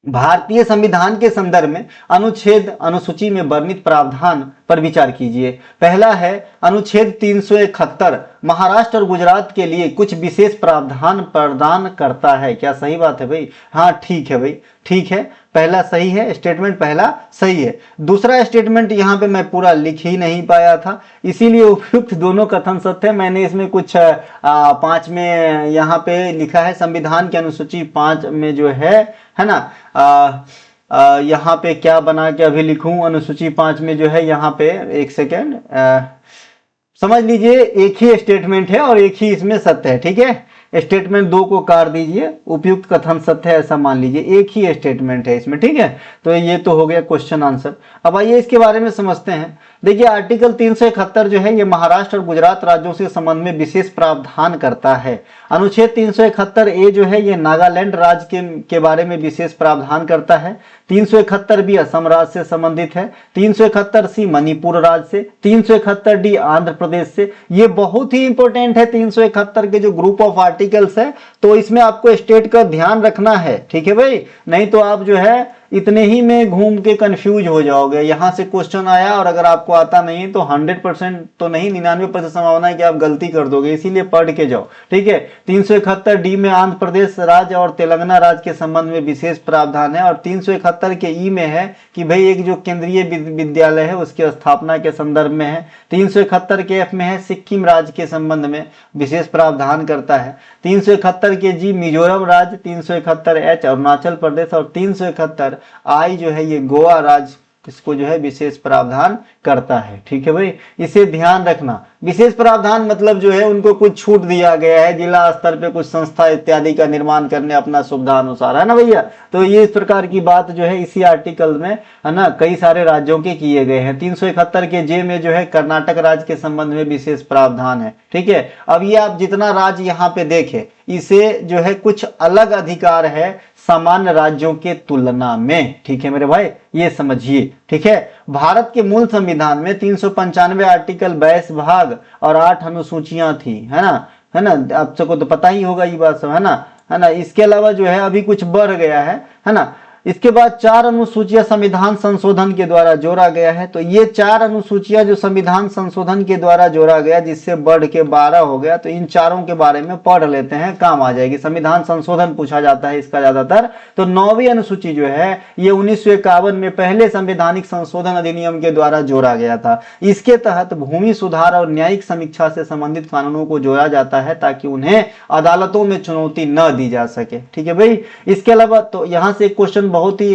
भारतीय संविधान के संदर्भ में अनुच्छेद अनुसूची में वर्णित प्रावधान पर विचार कीजिए। पहला है अनुच्छेद 371 महाराष्ट्र और गुजरात के लिए कुछ विशेष प्रावधान प्रदान करता है। क्या सही बात है भाई? हाँ ठीक है भाई, ठीक है, पहला सही है, स्टेटमेंट पहला सही है। दूसरा स्टेटमेंट यहाँ पे मैं पूरा लिख ही नहीं पाया था, इसीलिए उपयुक्त दोनों कथन सत्य है। मैंने इसमें कुछ 5 में यहाँ पे लिखा है, संविधान की अनुसूची 5 में जो है ना, यहाँ पे क्या बना के अभी लिखूं, अनुसूची 5 में जो है यहाँ पे, एक सेकेंड, समझ लीजिए एक ही स्टेटमेंट है और एक ही इसमें सत्य है, ठीक है। स्टेटमेंट 2 को काट दीजिए, उपयुक्त कथन सत्य है ऐसा मान लीजिए, एक ही स्टेटमेंट है इसमें, ठीक है। तो ये तो हो गया क्वेश्चन आंसर। अब आइए इसके बारे में समझते हैं। देखिए आर्टिकल 371 जो है ये महाराष्ट्र और गुजरात राज्यों से संबंध में विशेष प्रावधान करता है। अनुच्छेद 371 ए जो है ये नागालैंड राज्य के बारे में विशेष प्रावधान करता है। 371 बी असम राज्य से संबंधित है। 371 सी मणिपुर राज्य से, 371 डी आंध्र प्रदेश से। ये बहुत ही इंपॉर्टेंट है 371 के जो ग्रुप ऑफ आर्टिकल्स है, तो इसमें आपको स्टेट का ध्यान रखना है, ठीक है भाई, नहीं तो आप जो है इतने ही में घूम के कंफ्यूज हो जाओगे। यहां से क्वेश्चन आया और अगर आपको आता नहीं तो 100% तो नहीं, 99% संभावना है कि आप गलती कर दोगे, इसीलिए पढ़ के जाओ, ठीक है। 371 डी में आंध्र प्रदेश राज्य और तेलंगाना राज्य के संबंध में विशेष प्रावधान है, और 371 के ई में है कि भाई एक जो केंद्रीय विद्यालय है उसकी स्थापना के संदर्भ में है। 371 के एफ में है सिक्किम राज्य के संबंध में विशेष प्रावधान करता है। 371 के जी मिजोरम राज्य, 371 एच अरुणाचल प्रदेश और 371 आई जो है ये गोवा राज्य इसको जो है विशेष प्रावधान करता है, ठीक है भाई, इसे ध्यान रखना। विशेष प्रावधान मतलब जो है उनको कुछ छूट दिया गया है, जिला स्तर पे कुछ संस्था इत्यादि का निर्माण करने अपना सुविधा अनुसार, है ना भैया। तो ये इस प्रकार की बात जो है इसी आर्टिकल में, है ना, कई सारे राज्यों के किए गए हैं। 371 के जे में जो है कर्नाटक राज्य के संबंध में विशेष प्रावधान है, ठीक है। अब ये आप जितना राज्य यहाँ पे देखे, इसे जो है कुछ अलग अधिकार है सामान्य राज्यों के तुलना में, ठीक है मेरे भाई, ये समझिए, ठीक है। भारत के मूल संविधान में 395 आर्टिकल 22 भाग और 8 अनुसूचियां थी, है ना, आप सबको तो पता ही होगा ये बात सब, है ना। इसके अलावा जो है अभी कुछ बढ़ गया है ना। इसके बाद 4 अनुसूचियां संविधान संशोधन के द्वारा जोड़ा गया है। तो ये 4 अनुसूचियां जो संविधान संशोधन के द्वारा जोड़ा गया, जिससे बढ़ के 12 हो गया, तो इन चारों के बारे में पढ़ लेते हैं, काम आ जाएगी। संविधान संशोधन पूछा जाता है इसका ज्यादातर। तो 9वीं अनुसूची जो है ये 1951 में पहले संवैधानिक संशोधन अधिनियम के द्वारा जोड़ा गया था। इसके तहत भूमि सुधार और न्यायिक समीक्षा से संबंधित कानूनों को जोड़ा जाता है ताकि उन्हें अदालतों में चुनौती न दी जा सके। ठीक है भाई। इसके अलावा तो यहां से एक क्वेश्चन बहुत ही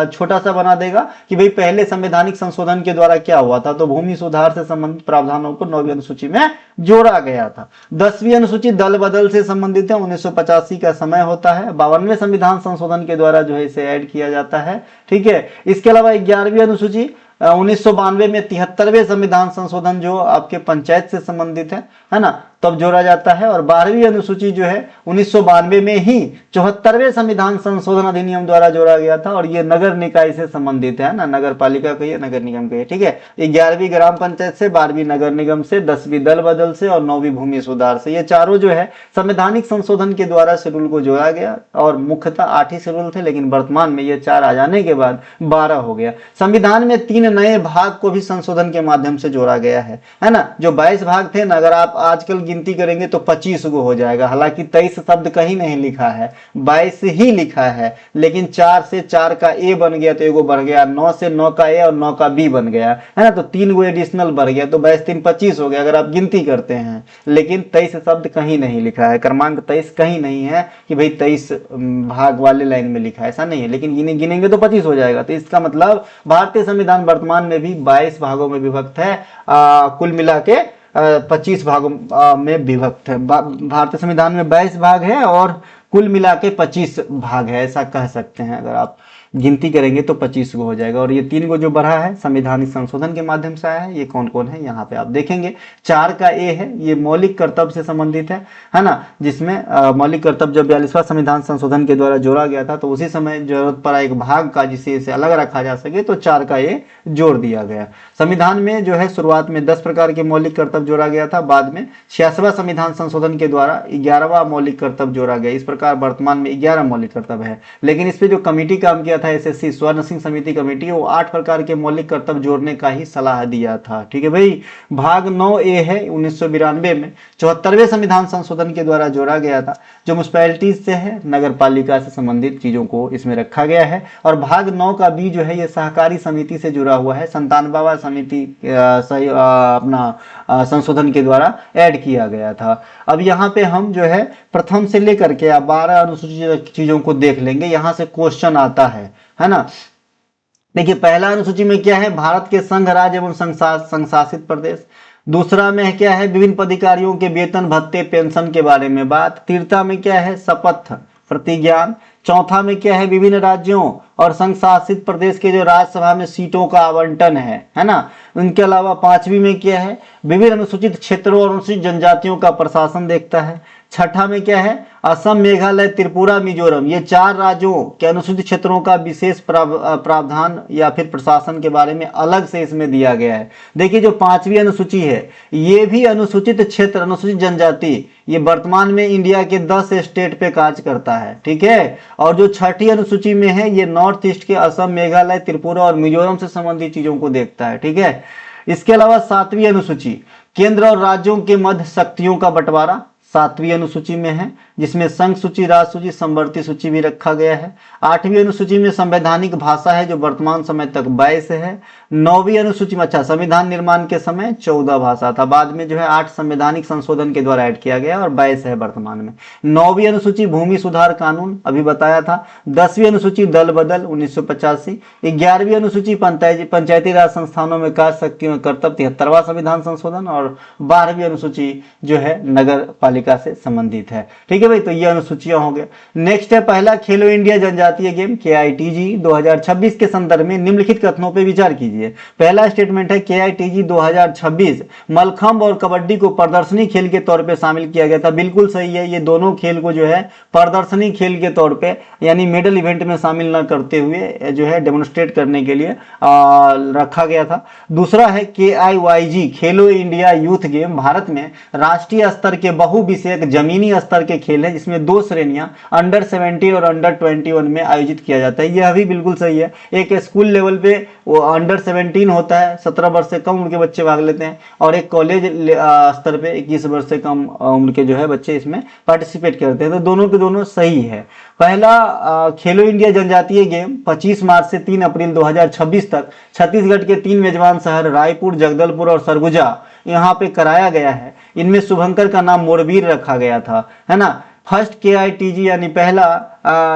छोटा सा बना देगा कि भाई पहले संवैधानिक संशोधन के द्वारा क्या हुआ था, तो भूमि सुधार से संबंधित प्रावधानों को 9वीं अनुसूची में जोड़ा गया था। 10वीं अनुसूची दल बदल से संबंधित है, 1985 का समय होता है। 52वें संविधान संशोधन के द्वारा जो है इसे ऐड किया जाता है। ठीक है। इसके अलावा 11वीं अनुसूची 1992 में 73वें संविधान संशोधन जो आपके पंचायत से संबंधित है ना, तब जोड़ा जाता है। और 12वीं अनुसूची जो है 1992 में ही 74वें संविधान संशोधन अधिनियम द्वारा जोड़ा गया था, और ये नगर निकाय से संबंधित है ना, नगर पालिका कहिए, नगर निगम कहिए। ठीक है। 11वीं ग्राम पंचायत से, 12वीं नगर निगम से, 10वीं दल बदल से और 9वीं भूमि सुधार से, ये चारों जो है संवैधानिक संशोधन के द्वारा शेड्यूल को जोड़ा गया। और मुख्यतः 8 ही शेड्यूल थे, लेकिन वर्तमान में ये 4 आ जाने के बाद 12 हो गया। संविधान में 3 नए भाग को भी संशोधन के माध्यम से जोड़ा गया है ना। जो 22 भाग थे ना, अगर आप आजकल गिनती करेंगे तो 25 गो हो जाएगा। हालांकि 23 शब्द कहीं नहीं लिखा है, 22 ही लिखा है, लेकिन 4 से 4 का ए बन गया तो एगो बढ़ गया, 9 से 9 का ए और 9 का बी बन गया, है ना। तो 3 गो एडिशनल बढ़ गया, तो 22 3 25 हो गया अगर आप गिनती करते हैं। लेकिन 23 शब्द कहीं नहीं लिखा है, क्रमांक 23 कहीं नहीं है कि भाई 23 भाग वाले लाइन में लिखा है, ऐसा नहीं है। लेकिन गिनेंगे तो 25 हो जाएगा। तो इसका मतलब भारतीय संविधान वर्तमान में भी 22 भागों में विभक्त है, कुल मिला के 25 भागों में विभक्त है। भारतीय संविधान में 22 भाग है और कुल मिला के 25 भाग है, ऐसा कह सकते हैं। अगर आप गिनती करेंगे तो 25 गो हो जाएगा। और ये 3 गो जो बढ़ा है संवैधानिक संशोधन के माध्यम से आया है, ये कौन कौन है यहाँ पे आप देखेंगे। 4 का ए है, ये मौलिक कर्तव्य से संबंधित है ना, जिसमें मौलिक कर्तव्य जब 42वां संविधान संशोधन के द्वारा जोड़ा गया था, तो उसी समय जरूरत पड़ा एक भाग का जिसे इसे अलग रखा जा सके, तो 4 का ए जोड़ दिया गया। संविधान में जो है शुरुआत में 10 प्रकार के मौलिक कर्तव्य जोड़ा गया था, बाद में 86वां संविधान संशोधन के द्वारा 11वां मौलिक कर्तव्य जोड़ा गया। इस प्रकार वर्तमान में 11 मौलिक कर्तव्य है। लेकिन इस पे जो कमेटी काम किया था, एसएससी स्वर्ण सिंह समिति कमेटी, वो 8 प्रकार के मौलिक कर्तव्य जोड़ने का ही सलाह दिया था। ठीक है भाई। भाग 9A है, 1992 में 74वें संविधान संशोधन के द्वारा जोड़ा गया था, जो म्युनिसिपैलिटीज से है, नगर पालिका से संबंधित चीजों को इसमें रखा गया है। और भाग 9 का बी जो है ये सहकारी समिति से जुड़ा हुआ है, 97वां समिति अपना संशोधन के द्वारा ऐड किया गया था। अब यहाँ पे हम जो है प्रथम से लेकर के 12 अनुसूचित चीजों को देख लेंगे, यहाँ से क्वेश्चन आता है ना। देखिए पहला अनुसूची में क्या है, भारत के संघ राज्य एवं संशासित प्रदेश। दूसरा में क्या है, विभिन्न पदाधिकारियों के वेतन भत्ते पेंशन के बारे में बात। तीसरा में क्या है, शपथ प्रतिज्ञान। चौथा में क्या है, विभिन्न राज्यों और संघ शासित प्रदेश के जो राज्यसभा में सीटों का आवंटन है ना। उनके अलावा 5वीं में क्या है, विभिन्न अनुसूचित क्षेत्रों और अनुसूचित जनजातियों का प्रशासन देखता है। छठा में क्या है, असम, मेघालय, त्रिपुरा, मिजोरम, ये 4 राज्यों के अनुसूचित क्षेत्रों का विशेष प्रावधान या फिर प्रशासन के बारे में अलग से इसमें दिया गया है। देखिए जो 5वीं अनुसूची है, ये भी अनुसूचित क्षेत्र, अनुसूचित जनजाति, ये वर्तमान में इंडिया के 10 स्टेट पे कार्य करता है। ठीक है। और जो 6ठी अनुसूची में है, ये नॉर्थ ईस्ट के असम, मेघालय, त्रिपुरा और मिजोरम से संबंधित चीजों को देखता है। ठीक है। इसके अलावा 7वीं अनुसूची, केंद्र और राज्यों के मध्य शक्तियों का बंटवारा, 7वीं अनुसूची में है, जिसमें संघ सूची, राज्य सूची, समवर्ती सूची भी रखा गया है। 8वीं अनुसूची में संवैधानिक भाषा है, जो वर्तमान समय तक 22 है। 9वीं अनुसूची में अच्छा संविधान निर्माण के समय 14 भाषा था, बाद में जो है 8 संवैधानिक संशोधन के द्वारा ऐड किया गया और 22 है वर्तमान में। 9वीं अनुसूची भूमि सुधार कानून अभी बताया था। 10वीं अनुसूची दल बदल 1985। 11वीं अनुसूची पंचायती राज संस्थानों में कार्य शक्तियों कर्तव्य 73वां संविधान संशोधन। और 12वीं अनुसूची जो है नगर पालिका से संबंधित है। ठीक है भाई। तो ये अनुसूचियां हो गए। नेक्स्ट है पहला खेलो इंडिया जनजातीय गेम KITG 2026 के संदर्भ में निम्नलिखित कथनों पर विचार कीजिए। लीजिए। पहला स्टेटमेंट है KITG 2026 मलखंब और कबड्डी को प्रदर्शनी खेल के तौर पे शामिल किया गया था। बिल्कुल सही है, ये दोनों खेल को जो है प्रदर्शनी खेल के तौर पे यानी मेडल इवेंट में शामिल न करते हुए जो है डेमोन्स्ट्रेट करने के लिए रखा गया था। दूसरा है KIYG खेलो इंडिया यूथ गेम भारत में राष्ट्रीय स्तर के बहुविषयक जमीनी स्तर के खेल है, जिसमें 2 श्रेणियां अंडर 17 और अंडर 21 में आयोजित किया जाता है। यह भी बिल्कुल सही है। एक स्कूल लेवल पे वो अंडर 17 होता है, 17 वर्ष से कम उम्र के बच्चे भाग लेते हैं, और एक कॉलेज स्तर पे 21 वर्ष से कम उम्र के जो है बच्चे इसमें पार्टिसिपेट करते हैं। तो दोनों के दोनों सही है। पहला खेलो इंडिया जनजातीय गेम 25 मार्च से 3 अप्रैल 2026 तक छत्तीसगढ़ के 3 मेजबान शहर रायपुर, जगदलपुर और सरगुजा यहाँ पे कराया गया है। इनमें शुभंकर का नाम मोरबीर रखा गया था, है ना। फर्स्ट KITG यानी पहला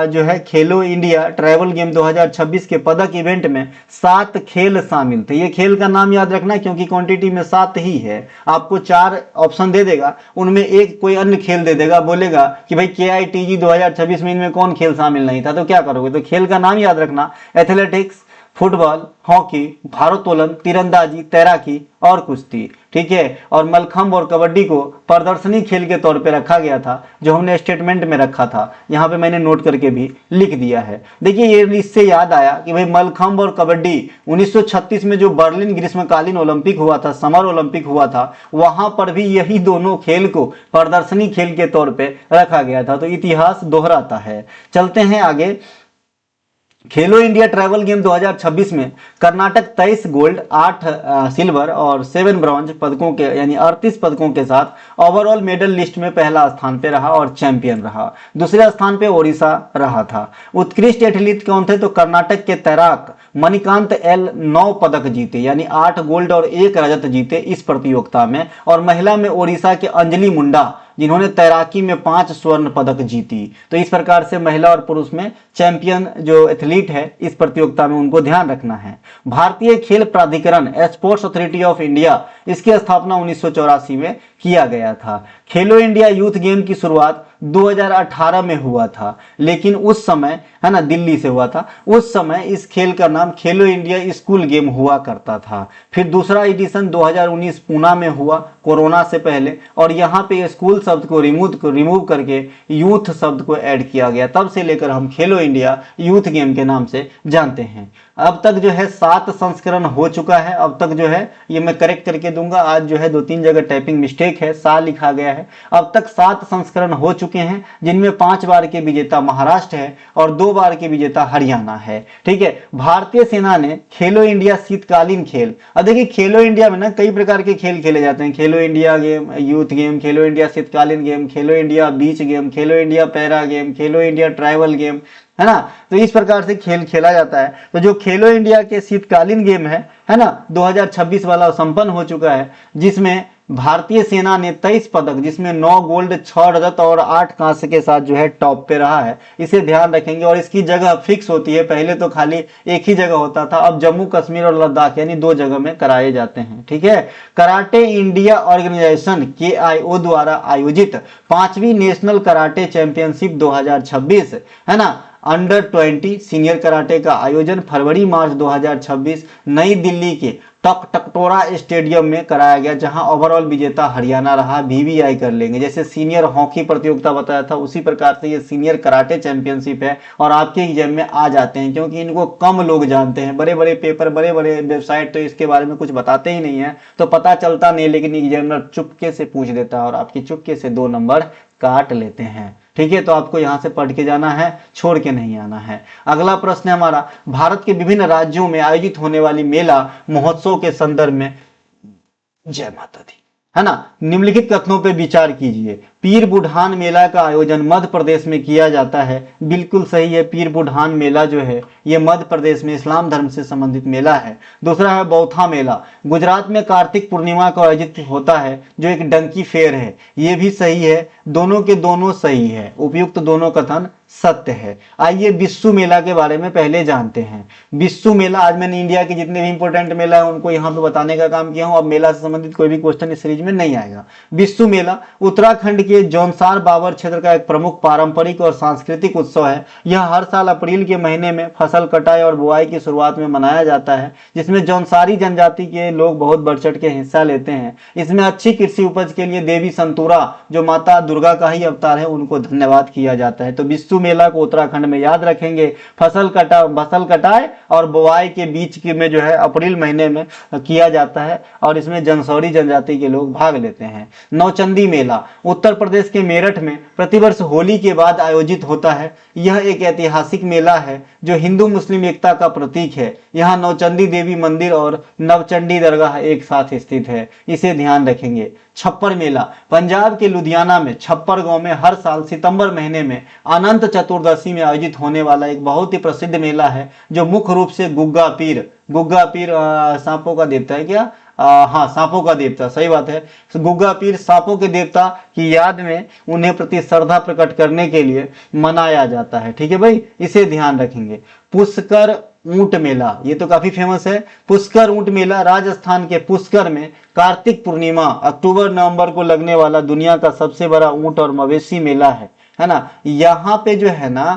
जो है खेलो इंडिया ट्रैवल गेम 2026 के पदक इवेंट में 7 खेल शामिल थे। ये खेल का नाम याद रखना क्योंकि क्वांटिटी में 7 ही है। आपको 4 ऑप्शन दे देगा, उनमें एक कोई अन्य खेल दे देगा, बोलेगा कि भाई KITG 2026 में इनमें कौन खेल शामिल नहीं था, तो क्या करोगे? तो खेल का नाम याद रखना, एथलेटिक्स, फुटबॉल, हॉकी, भारोत्तोलन, तीरंदाजी, तैराकी और कुश्ती, ठीक है। और मलखंब और कबड्डी को प्रदर्शनी खेल के तौर पे रखा गया था, जो हमने स्टेटमेंट में रखा था। यहाँ पे मैंने नोट करके भी लिख दिया है। देखिए, ये इससे याद आया कि भाई मलखंब और कबड्डी 1936 में जो बर्लिन ग्रीष्मकालीन ओलंपिक हुआ था, समर ओलंपिक हुआ था, वहां पर भी यही दोनों खेल को प्रदर्शनी खेल के तौर पे रखा गया था। तो इतिहास दोहराता है। चलते हैं आगे। खेलो इंडिया ट्रैवल गेम 2026 में कर्नाटक 23 गोल्ड, 8 सिल्वर और 7 ब्रॉन्ज पदकों के यानी 38 पदकों के साथ ओवरऑल मेडल लिस्ट में पहला स्थान पे रहा और चैंपियन रहा। दूसरे स्थान पे ओडिशा रहा था। उत्कृष्ट एथलीट कौन थे? तो कर्नाटक के तैराक मणिकांत L 9 पदक जीते, यानी 8 गोल्ड और 1 रजत जीते इस प्रतियोगिता में। और महिला में ओडिशा के अंजलि मुंडा, जिन्होंने तैराकी में 5 स्वर्ण पदक जीती। तो इस प्रकार से महिला और पुरुष में चैंपियन जो एथलीट है इस प्रतियोगिता में, उनको ध्यान रखना है। भारतीय खेल प्राधिकरण स्पोर्ट्स अथॉरिटी ऑफ इंडिया, इसकी स्थापना 1984 में किया गया था। खेलो इंडिया यूथ गेम की शुरुआत 2018 में हुआ था, लेकिन उस समय, है ना, दिल्ली से हुआ था। उस समय इस खेल का नाम खेलो इंडिया स्कूल गेम हुआ करता था। फिर दूसरा एडिशन 2019 पुणे में हुआ, कोरोना से पहले, और यहाँ पे स्कूल शब्द को रिमूव करके यूथ शब्द को ऐड किया गया। तब से लेकर हम खेलो इंडिया यूथ गेम के नाम से जानते हैं। अब तक जो है 7 संस्करण हो चुका है। अब तक जो है ये मैं करेक्ट करके दूंगा, आज जो है 2-3 जगह टाइपिंग मिस्टेक है, सा लिखा गया है। अब तक 7 संस्करण हो चुके हैं, जिनमें 5 बार के विजेता महाराष्ट्र है और 2 बार के विजेता हरियाणा है, ठीक है। भारतीय सेना ने खेलो इंडिया शीतकालीन खेल, अब देखिए खेलो इंडिया में ना कई प्रकार के खेल खेले जाते हैं। खेलो इंडिया गेम, यूथ गेम, खेलो इंडिया शीतकालीन गेम, खेलो इंडिया बीच गेम, खेलो इंडिया पैरा गेम, खेलो इंडिया ट्राइबल गेम, है ना। तो इस प्रकार से खेल खेला जाता है। तो जो खेलो इंडिया के शीतकालीन गेम है ना, 2026 वाला संपन्न हो चुका है, जिसमें भारतीय सेना ने 23 पदक, जिसमें 9 गोल्ड, 6 रजत और 8 कांस्य के साथ जो है टॉप पे रहा है। इसे ध्यान रखेंगे। और इसकी जगह फिक्स होती है, पहले तो खाली एक ही जगह होता था, अब जम्मू कश्मीर और लद्दाख यानी 2 जगह में कराए जाते हैं, ठीक है। कराटे इंडिया ऑर्गेनाइजेशन KIO द्वारा आयोजित 5वीं नेशनल कराटे चैंपियनशिप 2026, है ना, अंडर 20 सीनियर कराटे का आयोजन फरवरी मार्च 2026 नई दिल्ली के टकटोरा स्टेडियम में कराया गया, जहां ओवरऑल विजेता हरियाणा रहा। VVI कर लेंगे, जैसे सीनियर हॉकी प्रतियोगिता बताया था उसी प्रकार से ये सीनियर कराटे चैंपियनशिप है और आपके एग्जाम में आ जाते हैं, क्योंकि इनको कम लोग जानते हैं। बड़े बड़े पेपर, बड़े बड़े वेबसाइट तो इसके बारे में कुछ बताते ही नहीं है, तो पता चलता नहीं, लेकिन एग्जामिनर चुपके से पूछ देता है और आपकी चुपके से 2 नंबर काट लेते हैं, ठीक है। तो आपको यहां से पढ़ के जाना है, छोड़ के नहीं आना है। अगला प्रश्न है हमारा, भारत के विभिन्न राज्यों में आयोजित होने वाली मेला महोत्सव के संदर्भ में, जय माता दी, है ना, निम्नलिखित कथनों पे विचार कीजिए। पीर बुढ़ान मेला का आयोजन मध्य प्रदेश में किया जाता है। बिल्कुल सही है, पीर बुढ़ान मेला जो है ये मध्य प्रदेश में इस्लाम धर्म से संबंधित मेला है। दूसरा है बौथा मेला, गुजरात में कार्तिक पूर्णिमा को आयोजित होता है, जो एक डंकी फेयर है। ये भी सही है, दोनों के दोनों सही है, उपयुक्त दोनों कथन सत्य है। आइए बिस्सू मेला के बारे में पहले जानते हैं। बिस्सू मेला, आज मैंने इंडिया के जितने भी इंपोर्टेंट मेला है उनको यहाँ पे बताने का काम किया हूँ। अब मेला से संबंधित कोई भी क्वेश्चन इस सीरीज में नहीं आएगा। बिस्सू मेला उत्तराखंड के देखिए जौनसार बाबर क्षेत्र का एक प्रमुख पारंपरिक और सांस्कृतिक उत्सव है। यह हर साल अप्रैल के महीने में फसल कटाई और बुआई की शुरुआत में मनाया जाता है, जिसमें जौनसारी जनजाति के लोग बहुत बढ़ चढ़ के हिस्सा लेते हैं। इसमें अच्छी कृषि उपज के लिए देवी संतूरा जो माता दुर्गा का ही अवतार है उनको धन्यवाद किया जाता है। तो बिस्सू मेला को उत्तराखंड में याद रखेंगे। फसल कटाई और बुआई के बीच के में जो है अप्रैल महीने में किया जाता है और इसमें जौनसारी जनजाति के लोग भाग लेते हैं। नौचंदी मेला उत्तर प्रदेश के मेरठ में प्रतिवर्ष होली के बाद आयोजित होता है। यह एक ऐतिहासिक मेला है जो हिंदू मुस्लिम एकता का प्रतीक है। यहाँ नौचंदी देवी मंदिर और नवचंडी दरगाह एक साथ स्थित है, इसे ध्यान रखेंगे। छप्पर मेला पंजाब के लुधियाना में छप्पर गांव में हर साल सितंबर महीने में अनंत चतुर्दशी में आयोजित होने वाला एक बहुत ही प्रसिद्ध मेला है, जो मुख्य रूप से गुग्गा पीर सांपों का देवता है क्या? हाँ, सांपों का देवता, सही बात है। गुग्गा पीर सांपों के देवता की याद में उन्हें प्रति श्रद्धा प्रकट करने के लिए मनाया जाता है। ठीक है भाई, इसे ध्यान रखेंगे। पुष्कर ऊंट मेला, ये तो काफी फेमस है। पुष्कर ऊंट मेला राजस्थान के पुष्कर में कार्तिक पूर्णिमा अक्टूबर नवंबर को लगने वाला दुनिया का सबसे बड़ा ऊंट और मवेशी मेला है ना। यहाँ पे जो है ना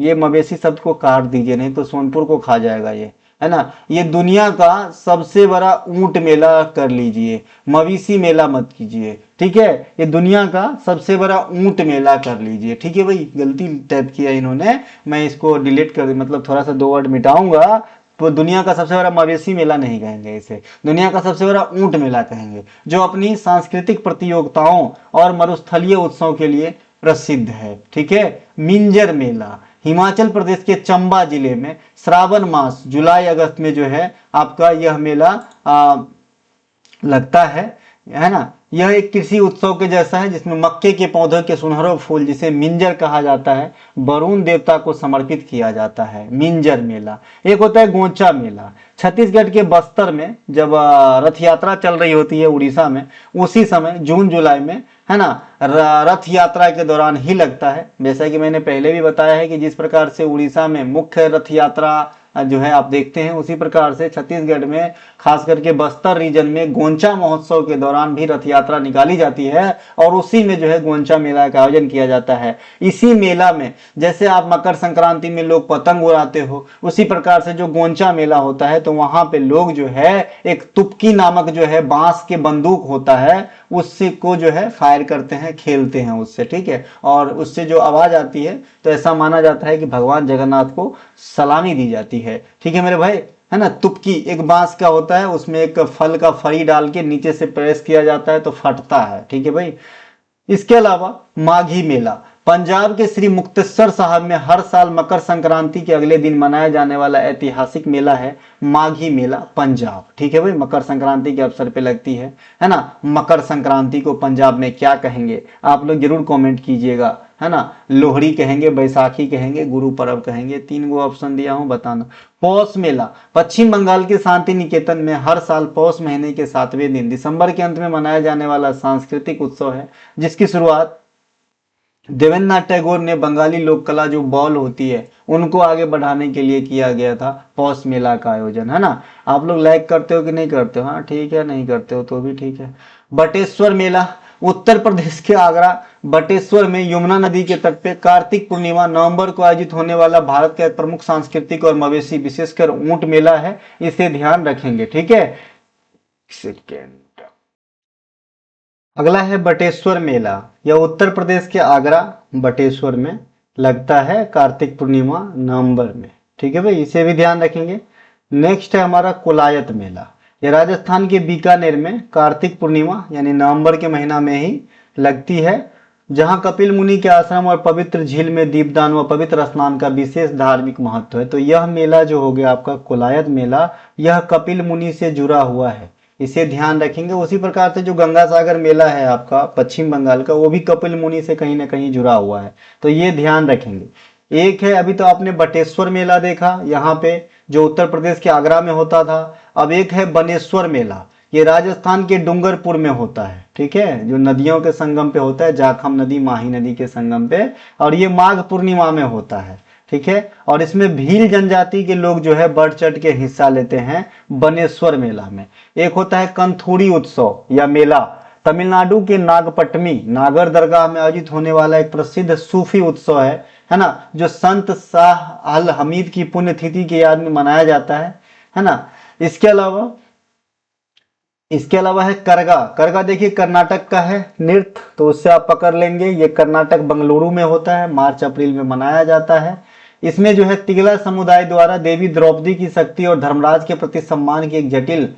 ये मवेशी शब्द को काट दीजिए, नहीं तो सोनपुर को खा जाएगा ये, है ना। ये दुनिया का सबसे बड़ा ऊंट मेला कर लीजिए, मवेशी मेला मत कीजिए, ठीक है। ये दुनिया का सबसे बड़ा ऊंट मेला कर लीजिए, ठीक है भाई। गलती टाइप किया इन्होंने, मैं इसको डिलीट कर मतलब थोड़ा सा 2 वर्ड मिटाऊंगा। तो दुनिया का सबसे बड़ा मवेशी मेला नहीं कहेंगे इसे, दुनिया का सबसे बड़ा ऊंट मेला कहेंगे, जो अपनी सांस्कृतिक प्रतियोगिताओं और मरुस्थलीय उत्सव के लिए प्रसिद्ध है। ठीक है। मिंजर मेला हिमाचल प्रदेश के चंबा जिले में श्रावण मास जुलाई अगस्त में जो है आपका यह मेला लगता है ना। यह एक कृषि उत्सव के जैसा है, जिसमें मक्के के पौधों के सुनहरे फूल जिसे मिंजर कहा जाता है वरुण देवता को समर्पित किया जाता है। मिंजर मेला। एक होता है गोंचा मेला, छत्तीसगढ़ के बस्तर में जब रथ यात्रा चल रही होती है उड़ीसा में, उसी समय जून जुलाई में, है ना, रथ यात्रा के दौरान ही लगता है। जैसा कि मैंने पहले भी बताया है कि जिस प्रकार से उड़ीसा में मुख्य रथ यात्रा जो है आप देखते हैं, उसी प्रकार से छत्तीसगढ़ में खास करके बस्तर रीजन में गोंचा महोत्सव के दौरान भी रथ यात्रा निकाली जाती है और उसी में जो है गोंचा मेला का आयोजन किया जाता है। इसी मेला में जैसे आप मकर संक्रांति में लोग पतंग उड़ाते हो, उसी प्रकार से जो गोंचा मेला होता है तो वहां पे लोग जो है एक तुपकी नामक जो है बांस के बंदूक होता है, उससे को जो है फायर करते हैं, खेलते हैं उससे, ठीक है। और उससे जो आवाज आती है तो ऐसा माना जाता है कि भगवान जगन्नाथ को सलामी दी जाती है। ठीक है मेरे भाई, है ना। तुपकी एक बांस का होता है, उसमें एक फल का फरी डाल के नीचे से प्रेस किया जाता है तो फटता है, ठीक है भाई। इसके अलावा माघी मेला पंजाब के श्री मुक्तेश्वर साहब में हर साल मकर संक्रांति के अगले दिन मनाया जाने वाला ऐतिहासिक मेला है माघी मेला पंजाब, ठीक है भाई। मकर संक्रांति के अवसर पे लगती है ना। मकर संक्रांति को पंजाब में क्या कहेंगे आप लोग जरूर कमेंट कीजिएगा, है ना। लोहड़ी कहेंगे, बैसाखी कहेंगे, गुरु पर्व कहेंगे। 3 गो ऑप्शन दिया हूं, बताना। पौष मेला पश्चिम बंगाल के शांति निकेतन में हर साल पौष महीने के 7वें दिन दिसंबर के अंत में मनाया जाने वाला सांस्कृतिक उत्सव है, जिसकी शुरुआत देवेंद्रनाथ टैगोर ने बंगाली लोक कला जो बॉल होती है उनको आगे बढ़ाने के लिए किया गया था पौष मेला का आयोजन, है ना। आप लोग लाइक करते हो कि नहीं करते हो? हाँ ठीक है, नहीं करते हो तो भी ठीक है। बटेश्वर मेला उत्तर प्रदेश के आगरा बटेश्वर में यमुना नदी के तट पे कार्तिक पूर्णिमा नवंबर को आयोजित होने वाला भारत का एक प्रमुख सांस्कृतिक और मवेशी विशेषकर ऊंट मेला है, इसे ध्यान रखेंगे, ठीक है। सेकेंड अगला है बटेश्वर मेला। यह उत्तर प्रदेश के आगरा बटेश्वर में लगता है कार्तिक पूर्णिमा नवंबर में, ठीक है भाई, इसे भी ध्यान रखेंगे। नेक्स्ट है हमारा कोलायत मेला। यह राजस्थान के बीकानेर में कार्तिक पूर्णिमा यानी नवंबर के महीना में ही लगती है, जहां कपिल मुनि के आश्रम और पवित्र झील में दीपदान व पवित्र स्नान का विशेष धार्मिक महत्व है। तो यह मेला जो हो गया आपका कोलायत मेला, यह कपिल मुनि से जुड़ा हुआ है, इसे ध्यान रखेंगे। उसी प्रकार से जो गंगा सागर मेला है आपका पश्चिम बंगाल का, वो भी कपिल मुनि से कहीं ना कहीं जुड़ा हुआ है, तो ये ध्यान रखेंगे। एक है, अभी तो आपने बटेश्वर मेला देखा यहाँ पे जो उत्तर प्रदेश के आगरा में होता था। अब एक है बनेश्वर मेला, ये राजस्थान के डूंगरपुर में होता है, ठीक है, जो नदियों के संगम पे होता है, जाखम नदी माही नदी के संगम पे, और ये माघ पूर्णिमा में होता है, ठीक है। और इसमें भील जनजाति के लोग जो है बढ़ चढ़ के हिस्सा लेते हैं बनेश्वर मेला में। एक होता है कंथूरी उत्सव या मेला, तमिलनाडु के नागपट्टमी नागर दरगाह में आयोजित होने वाला एक प्रसिद्ध सूफी उत्सव है ना, जो संत शाह अल हमीद की पुण्यतिथि की याद में मनाया जाता है ना। इसके अलावा है करगा। करगा देखिए कर्नाटक का है नृत्य, तो उससे आप पकड़ लेंगे, ये कर्नाटक बंगलुरु में होता है, मार्च अप्रैल में मनाया जाता है। इसमें जो है तिगला समुदाय द्वारा देवी द्रौपदी की शक्ति और धर्मराज के प्रति सम्मान की एक जटिल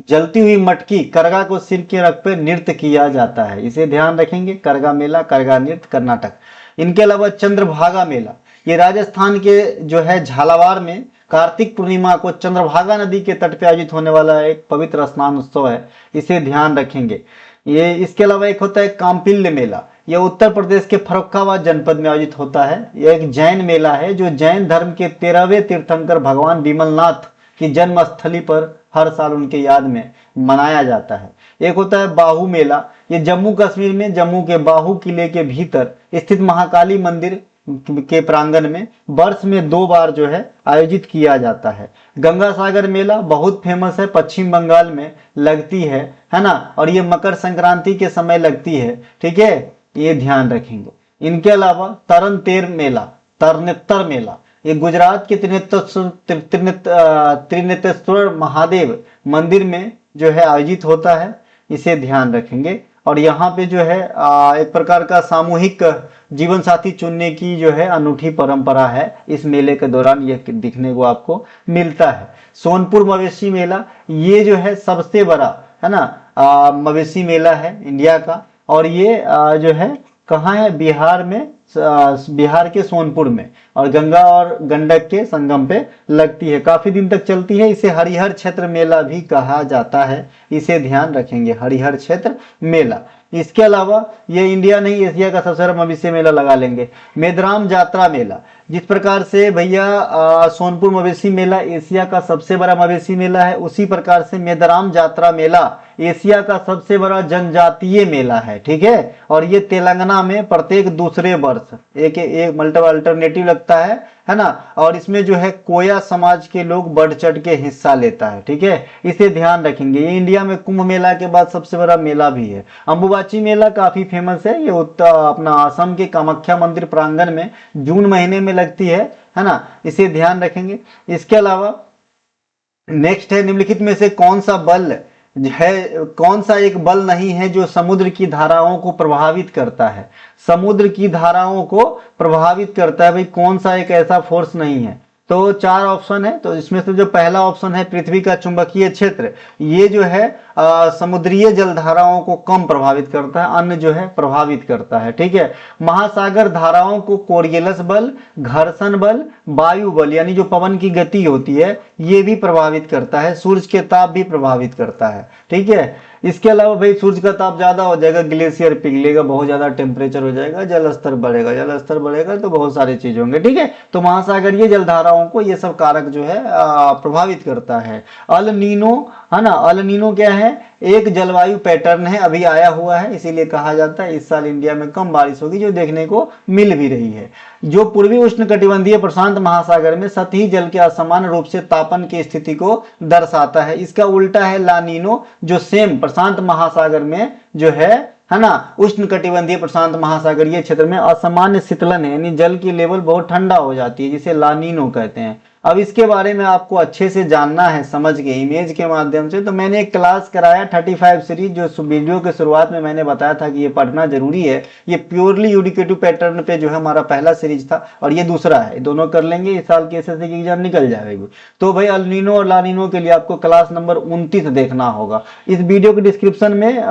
जलती हुई मटकी करगा को सिर के रख पर नृत्य किया जाता है, इसे ध्यान रखेंगे। करगा मेला, करगा नृत्य कर्नाटक। इनके अलावा चंद्रभागा मेला, ये राजस्थान के जो है झालावाड़ में कार्तिक पूर्णिमा को चंद्रभागा नदी के तट पर आयोजित होने वाला एक पवित्र स्नान उत्सव है, इसे ध्यान रखेंगे। ये इसके अलावा एक होता है काम्पिल्य मेला, यह उत्तर प्रदेश के फर्रुखाबाद जनपद में आयोजित होता है। यह एक जैन मेला है जो जैन धर्म के 13वें तीर्थंकर भगवान विमलनाथ की जन्म स्थली पर हर साल उनके याद में मनाया जाता है। एक होता है बाहू मेला, ये जम्मू कश्मीर में जम्मू के बाहू किले के भीतर स्थित महाकाली मंदिर के प्रांगण में वर्ष में 2 बार जो है आयोजित किया जाता है। गंगा सागर मेला बहुत फेमस है, पश्चिम बंगाल में लगती है ना, और ये मकर संक्रांति के समय लगती है, ठीक है, ये ध्यान रखेंगे। इनके अलावा तरनतेर मेला, तरनेतर मेला, ये गुजरात के त्रिनेत्रेश्वर महादेव मंदिर में जो है आयोजित होता है, इसे ध्यान रखेंगे। और यहाँ पे जो है एक प्रकार का सामूहिक जीवन साथी चुनने की जो है अनूठी परंपरा है, इस मेले के दौरान यह दिखने को आपको मिलता है। सोनपुर मवेशी मेला, ये जो है सबसे बड़ा है ना मवेशी मेला है इंडिया का, और ये जो है कहाँ है, बिहार में, बिहार के सोनपुर में, और गंगा और गंडक के संगम पे लगती है, काफी दिन तक चलती है। इसे हरिहर क्षेत्र मेला भी कहा जाता है, इसे ध्यान रखेंगे, हरिहर क्षेत्र मेला। इसके अलावा ये इंडिया नहीं एशिया का सबसे बड़ा मवेशी मेला लगा लेंगे, मेदराम जात्रा मेला। जिस प्रकार से भैया सोनपुर मवेशी मेला एशिया का सबसे बड़ा मवेशी मेला है, उसी प्रकार से मेदराम जात्रा मेला एशिया का सबसे बड़ा जनजातीय मेला है, ठीक है। और ये तेलंगाना में प्रत्येक दूसरे वर्ष एक मल्टीपल अल्टरनेटिव लगता है ना, और इसमें जो है कोया समाज के लोग बढ़ चढ़ के हिस्सा लेता है, ठीक है, इसे ध्यान रखेंगे। ये इंडिया में कुंभ मेला के बाद सबसे बड़ा मेला भी है। अंबुबाची मेला काफी फेमस है, ये अपना असम के कामाख्या मंदिर प्रांगण में जून महीने में लगती है ना, इसे ध्यान रखेंगे। इसके अलावा नेक्स्ट है, निम्नलिखित में से कौन सा बल है, कौन सा एक बल नहीं है जो समुद्र की धाराओं को प्रभावित करता है, समुद्र की धाराओं को प्रभावित करता है, भाई कौन सा एक ऐसा फोर्स नहीं है। तो 4 ऑप्शन है, तो इसमें से जो पहला ऑप्शन है पृथ्वी का चुंबकीय क्षेत्र, ये जो है समुद्रीय जलधाराओं को कम प्रभावित करता है, अन्य जो है प्रभावित करता है, ठीक है। महासागर धाराओं को कोरियलिस बल, घर्षण बल, वायु बल यानी जो पवन की गति होती है ये भी प्रभावित करता है, सूरज के ताप भी प्रभावित करता है, ठीक है। इसके अलावा भाई सूरज का ताप ज्यादा हो जाएगा, ग्लेशियर पिघलेगा, बहुत ज्यादा टेम्परेचर हो जाएगा, जल स्तर बढ़ेगा, जल स्तर बढ़ेगा तो बहुत सारी चीज होंगे, ठीक है। तो महासागरीय जलधाराओं को ये सब कारक जो है प्रभावित करता है। अल नीनो है ना, अल नीनो क्या है, एक जलवायु पैटर्न है, अभी आया हुआ है, इसीलिए कहा जाता है इस साल इंडिया में कम बारिश होगी, जो देखने को मिल भी रही है। जो पूर्वी उष्णकटिबंधीय प्रशांत महासागर में सतही जल के असमान रूप से तापन की स्थिति को दर्शाता है। इसका उल्टा है लानीनो, जो सेम प्रशांत महासागर में जो है ना, उष्णकटिबंधीय प्रशांत महासागरीय क्षेत्र में असामान्य शीतलन है, यानी जल की लेवल बहुत ठंडा हो जाती है, जिसे लानीनो कहते हैं। अब इसके बारे में आपको अच्छे से जानना है, समझ के इमेज के माध्यम से, तो मैंने एक क्लास कराया 35 सीरीज, जो वीडियो के शुरुआत में मैंने बताया था कि ये पढ़ना जरूरी है। ये प्योरली यूडिकेटिव पैटर्न पे जो है हमारा पहला सीरीज था, और ये दूसरा है, दोनों कर लेंगे, इस साल के एसएससी की एग्जाम निकल जाएगी। तो भाई अल नीनो और लानीनो के लिए आपको क्लास नंबर 29 देखना होगा। इस वीडियो के डिस्क्रिप्शन में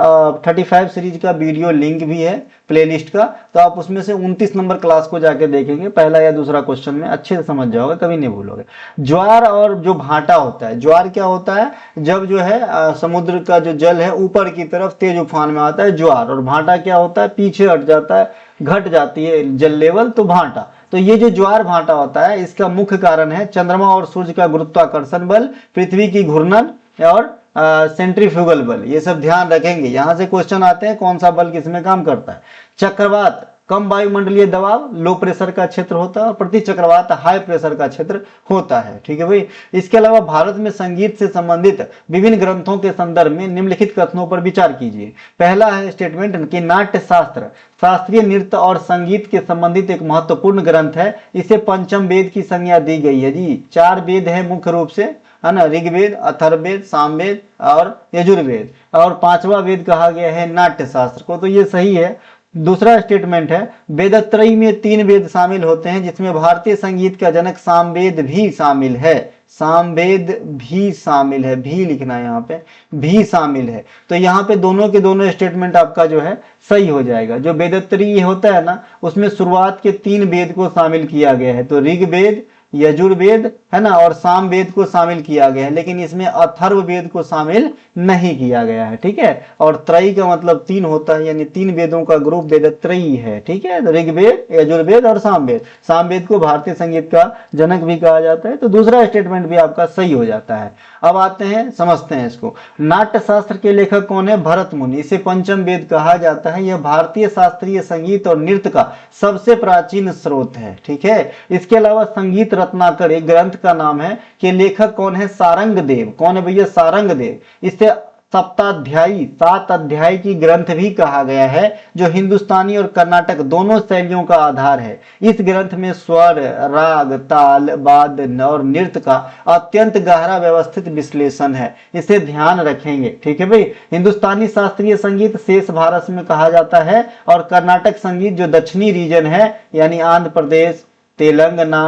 35 सीरीज का वीडियो लिंक भी है प्लेलिस्ट का, तो आप उसमें से 29 नंबर क्लास को जाके देखेंगे, पहला या दूसरा क्वेश्चन में अच्छे से समझ जाओगे, कभी नहीं भूलोगे। ज्वार और जो भाटा होता है, ज्वार क्या होता है, जब जो है समुद्र का जो जल है ऊपर की तरफ तेज उफान में आता है ज्वार, और भाटा क्या होता है, पीछे हट जाता है, घट जाती है जल लेवल, तो भाटा। तो ये जो ज्वार भाटा होता है इसका मुख्य कारण है चंद्रमा और सूर्य का गुरुत्वाकर्षण बल, पृथ्वी की घूर्णन और सेंट्रीफ्यूगल बल, ये सब ध्यान रखेंगे। यहां से क्वेश्चन आते हैं कौन सा बल किसमें काम करता है। चक्रवात कम वायुमंडलीय दबाव लो प्रेशर का क्षेत्र होता है और प्रति चक्रवात हाई प्रेशर का क्षेत्र होता है। ठीक है भाई। इसके अलावा भारत में संगीत से संबंधित विभिन्न ग्रंथों के संदर्भ में निम्नलिखित कथनों पर विचार कीजिए। पहला है स्टेटमेंट कि नाट्य शास्त्र शास्त्रीय नृत्य और संगीत के संबंधित एक महत्वपूर्ण ग्रंथ है। इसे पंचम वेद की संज्ञा दी गई है जी। 4 वेद है मुख्य रूप से, है ना, ऋग्वेद, अथर्ववेद, सामवेद और यजुर्वेद, और 5वां वेद कहा गया है नाट्य शास्त्र को, तो ये सही है। दूसरा स्टेटमेंट है वेदत्रयी में 3 वेद शामिल होते हैं जिसमें भारतीय संगीत का जनक सामवेद भी शामिल है। सामवेद भी शामिल है, भी लिखना है यहाँ पे, भी शामिल है। तो यहाँ पे दोनों के दोनों स्टेटमेंट आपका जो है सही हो जाएगा। जो वेदत्रयी होता है ना, उसमें शुरुआत के 3 वेद को शामिल किया गया है, तो ऋग्वेद, यजुर्वेद, है ना, और सामवेद को शामिल किया गया है, लेकिन इसमें अथर्ववेद को शामिल नहीं किया गया है। ठीक है। और त्रयी का मतलब 3 होता है, यानी 3 वेदों का ग्रुप वेदत्रयी है। ठीक है। तो ऋग्वेद, यजुर्वेद और सामवेद। सामवेद को भारतीय संगीत का जनक भी कहा जाता है, तो दूसरा स्टेटमेंट भी आपका सही हो जाता है। अब आते हैं, समझते हैं इसको। नाट्य शास्त्र के लेखक कौन है? भरत मुनि। इसे पंचम वेद कहा जाता है। यह भारतीय शास्त्रीय संगीत और नृत्य का सबसे प्राचीन स्रोत है। ठीक है। इसके अलावा संगीत रत्नाकर एक ग्रंथ का नाम है कि लेखक कौन है? सारंगदेव। कौन है भैया? सारंगदेव। इसे सप्ताध्यायी 7 अध्याय की ग्रंथ भी कहा गया है, जो हिंदुस्तानी और कर्नाटक दोनों शैलियों का आधार है। इस ग्रंथ में स्वर, राग, ताल, वाद्य और नृत्य का अत्यंत गहरा व्यवस्थित विश्लेषण है। इसे ध्यान रखेंगे। ठीक है भाई। हिंदुस्तानी शास्त्रीय संगीत शेष भारत में कहा जाता है, और कर्नाटक संगीत जो दक्षिणी रीजन है, यानी आंध्र प्रदेश, तेलंगाना,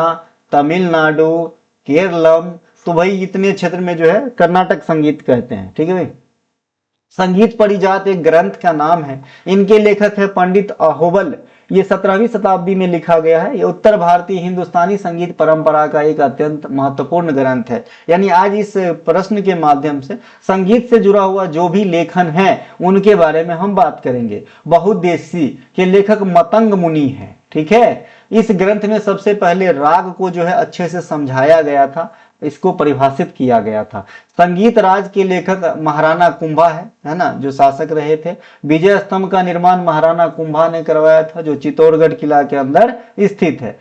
तमिलनाडु, केरलम, तो भाई इतने क्षेत्र में जो है कर्नाटक संगीत कहते हैं। ठीक है भाई। संगीत परिजात एक ग्रंथ का नाम है। इनके लेखक है पंडित अहोबल। ये 17वीं शताब्दी में लिखा गया है। ये उत्तर भारतीय हिंदुस्तानी संगीत परंपरा का एक अत्यंत महत्वपूर्ण ग्रंथ है। यानी आज इस प्रश्न के माध्यम से संगीत से जुड़ा हुआ जो भी लेखन है उनके बारे में हम बात करेंगे। बहुउद्देशीय के लेखक मतंग मुनि है। ठीक है। इस ग्रंथ में सबसे पहले राग को जो है अच्छे से समझाया गया था, इसको परिभाषित किया गया था। संगीत राज के लेखक महाराणा कुंभा है ना, जो शासक रहे थे। विजय स्तंभ का निर्माण महाराणा कुंभा ने करवाया था, जो चित्तौड़गढ़ किला के अंदर स्थित है।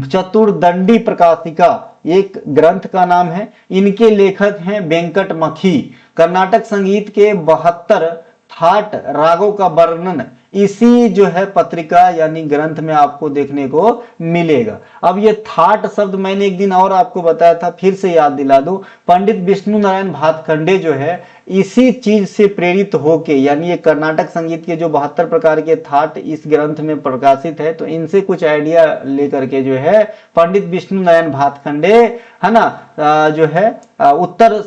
चतुर्दंडी प्रकाशिका एक ग्रंथ का नाम है। इनके लेखक हैं वेंकट मखी। कर्नाटक संगीत के 72 थाट रागों का वर्णन इसी जो है पत्रिका यानी ग्रंथ में आपको देखने को मिलेगा। अब ये थाट शब्द मैंने एक दिन और आपको बताया था, फिर से याद दिला दूं। पंडित विष्णु नारायण भातखंडे जो है इसी चीज से प्रेरित होके, यानी ये कर्नाटक संगीत के जो 72 प्रकार के थाट इस ग्रंथ में प्रकाशित है, तो इनसे कुछ आइडिया लेकर के जो है पंडित विष्णु नारायण भातखंडे, है ना, जो है उत्तर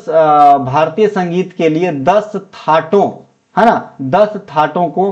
भारतीय संगीत के लिए 10 थाटों, है ना, 10 थाटों को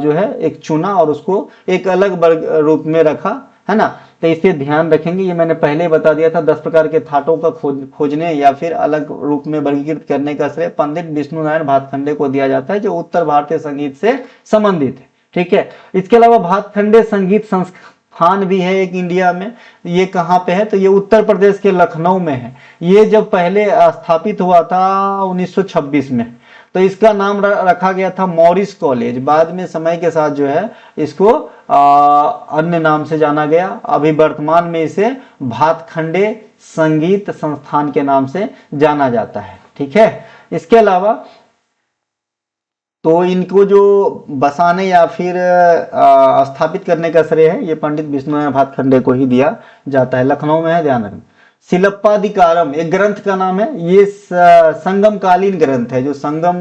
जो है एक चुना और उसको एक अलग वर्ग रूप में रखा, है ना। तो इसे ध्यान रखेंगे। ये मैंने पहले बता दिया था, 10 प्रकार के थाटों का खोजने या फिर अलग रूप में वर्गीकृत करने का श्रेय पंडित विष्णु नारायण भातखंडे को दिया जाता है, जो उत्तर भारतीय संगीत से संबंधित है। ठीक है। इसके अलावा भातखंडे संगीत संस्थान भी है एक इंडिया में। ये कहाँ पे है? तो ये उत्तर प्रदेश के लखनऊ में है। ये जब पहले स्थापित हुआ था 1926 में, तो इसका नाम रखा गया था मॉरिस कॉलेज। बाद में समय के साथ जो है इसको अन्य नाम से जाना गया। अभी वर्तमान में इसे भातखंडे संगीत संस्थान के नाम से जाना जाता है। ठीक है। इसके अलावा तो इनको जो बसाने या फिर स्थापित करने का श्रेय है ये पंडित विष्णु भातखंडे को ही दिया जाता है। लखनऊ में है, ध्यान रखना। शिलप्पाधिकारम एक ग्रंथ का नाम है। ये संगम कालीन ग्रंथ है। जो संगम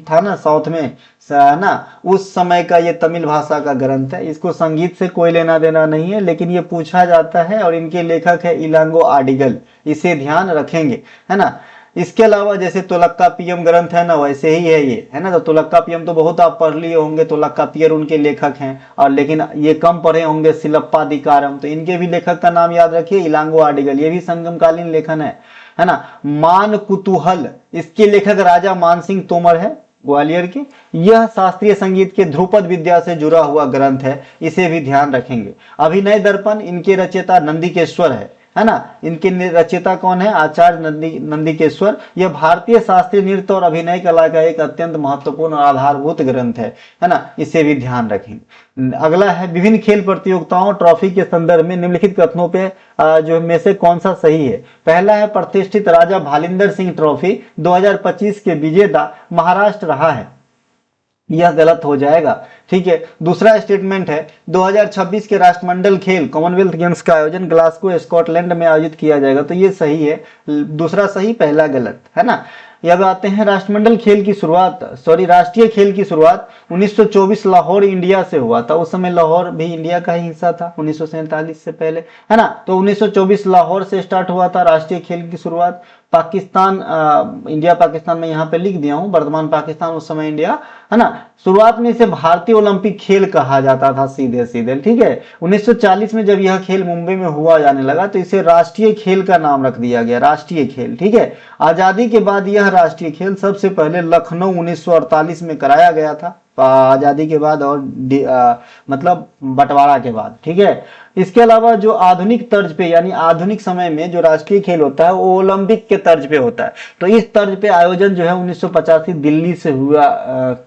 था ना साउथ में, ना, उस समय का ये तमिल भाषा का ग्रंथ है। इसको संगीत से कोई लेना देना नहीं है, लेकिन ये पूछा जाता है। और इनके लेखक है इलांगो आडिगल। इसे ध्यान रखेंगे, है ना। इसके अलावा जैसे तुलक्का पियम ग्रंथ है ना, वैसे ही है ये, है ना। तो तुलक्का पियम तो बहुत आप पढ़ लिए होंगे, तुलक्का पियर उनके लेखक हैं। और लेकिन ये कम पढ़े होंगे शिलप्पाधिकारम, तो इनके भी लेखक का नाम याद रखिए, इलांगो आडिगल। ये भी संगमकालीन लेखन है ना। मान कुतूहल इसके लेखक राजा मानसिंह तोमर है, ग्वालियर के। यह शास्त्रीय संगीत के ध्रुपद विद्या से जुड़ा हुआ ग्रंथ है, इसे भी ध्यान रखेंगे। अभिनय दर्पण इनके रचयिता नंदिकेश्वर है है ना। इनके रचयिता कौन है? आचार्य नंदिकेश्वर। यह भारतीय शास्त्रीय नृत्य और अभिनय कला का एक अत्यंत महत्वपूर्ण और आधारभूत ग्रंथ है ना, इसे भी ध्यान रखें। अगला है विभिन्न खेल प्रतियोगिताओं ट्रॉफी के संदर्भ में निम्नलिखित कथनों पे जो में से कौन सा सही है? पहला है प्रतिष्ठित राजा भालिंदर सिंह ट्रॉफी 2025 के विजेता महाराष्ट्र रहा है, यह गलत हो जाएगा। ठीक है। दूसरा स्टेटमेंट है 2026 के राष्ट्रमंडल खेल कॉमनवेल्थ गेम्स का आयोजन ग्लासगो स्कॉटलैंड में आयोजित किया जाएगा, तो ये सही है, दूसरा सही पहला गलत, है ना। अब आते हैं राष्ट्रमंडल खेल की शुरुआत, राष्ट्रीय खेल की शुरुआत 1924 लाहौर इंडिया से हुआ था। उस समय लाहौर भी इंडिया का ही हिस्सा था 1947 से पहले, है ना। तो 1924 लाहौर से स्टार्ट हुआ था राष्ट्रीय खेल की शुरुआत। पाकिस्तान, इंडिया पाकिस्तान में यहाँ पे लिख दिया हूँ, वर्तमान पाकिस्तान उस समय इंडिया, है ना। शुरुआत में इसे भारतीय ओलंपिक खेल कहा जाता था सीधे सीधे। ठीक है। 1940 में जब यह खेल मुंबई में हुआ जाने लगा तो इसे राष्ट्रीय खेल का नाम रख दिया गया, राष्ट्रीय खेल। ठीक है। आजादी के बाद यह राष्ट्रीय खेल सबसे पहले लखनऊ 1948 में कराया गया था, आजादी के बाद और मतलब बंटवारा के बाद। ठीक है। इसके अलावा जो आधुनिक तर्ज पे यानी आधुनिक समय में जो राष्ट्रीय खेल होता है वो ओलंपिक के तर्ज पे होता है। तो इस तर्ज पे आयोजन जो है 1985 दिल्ली से हुआ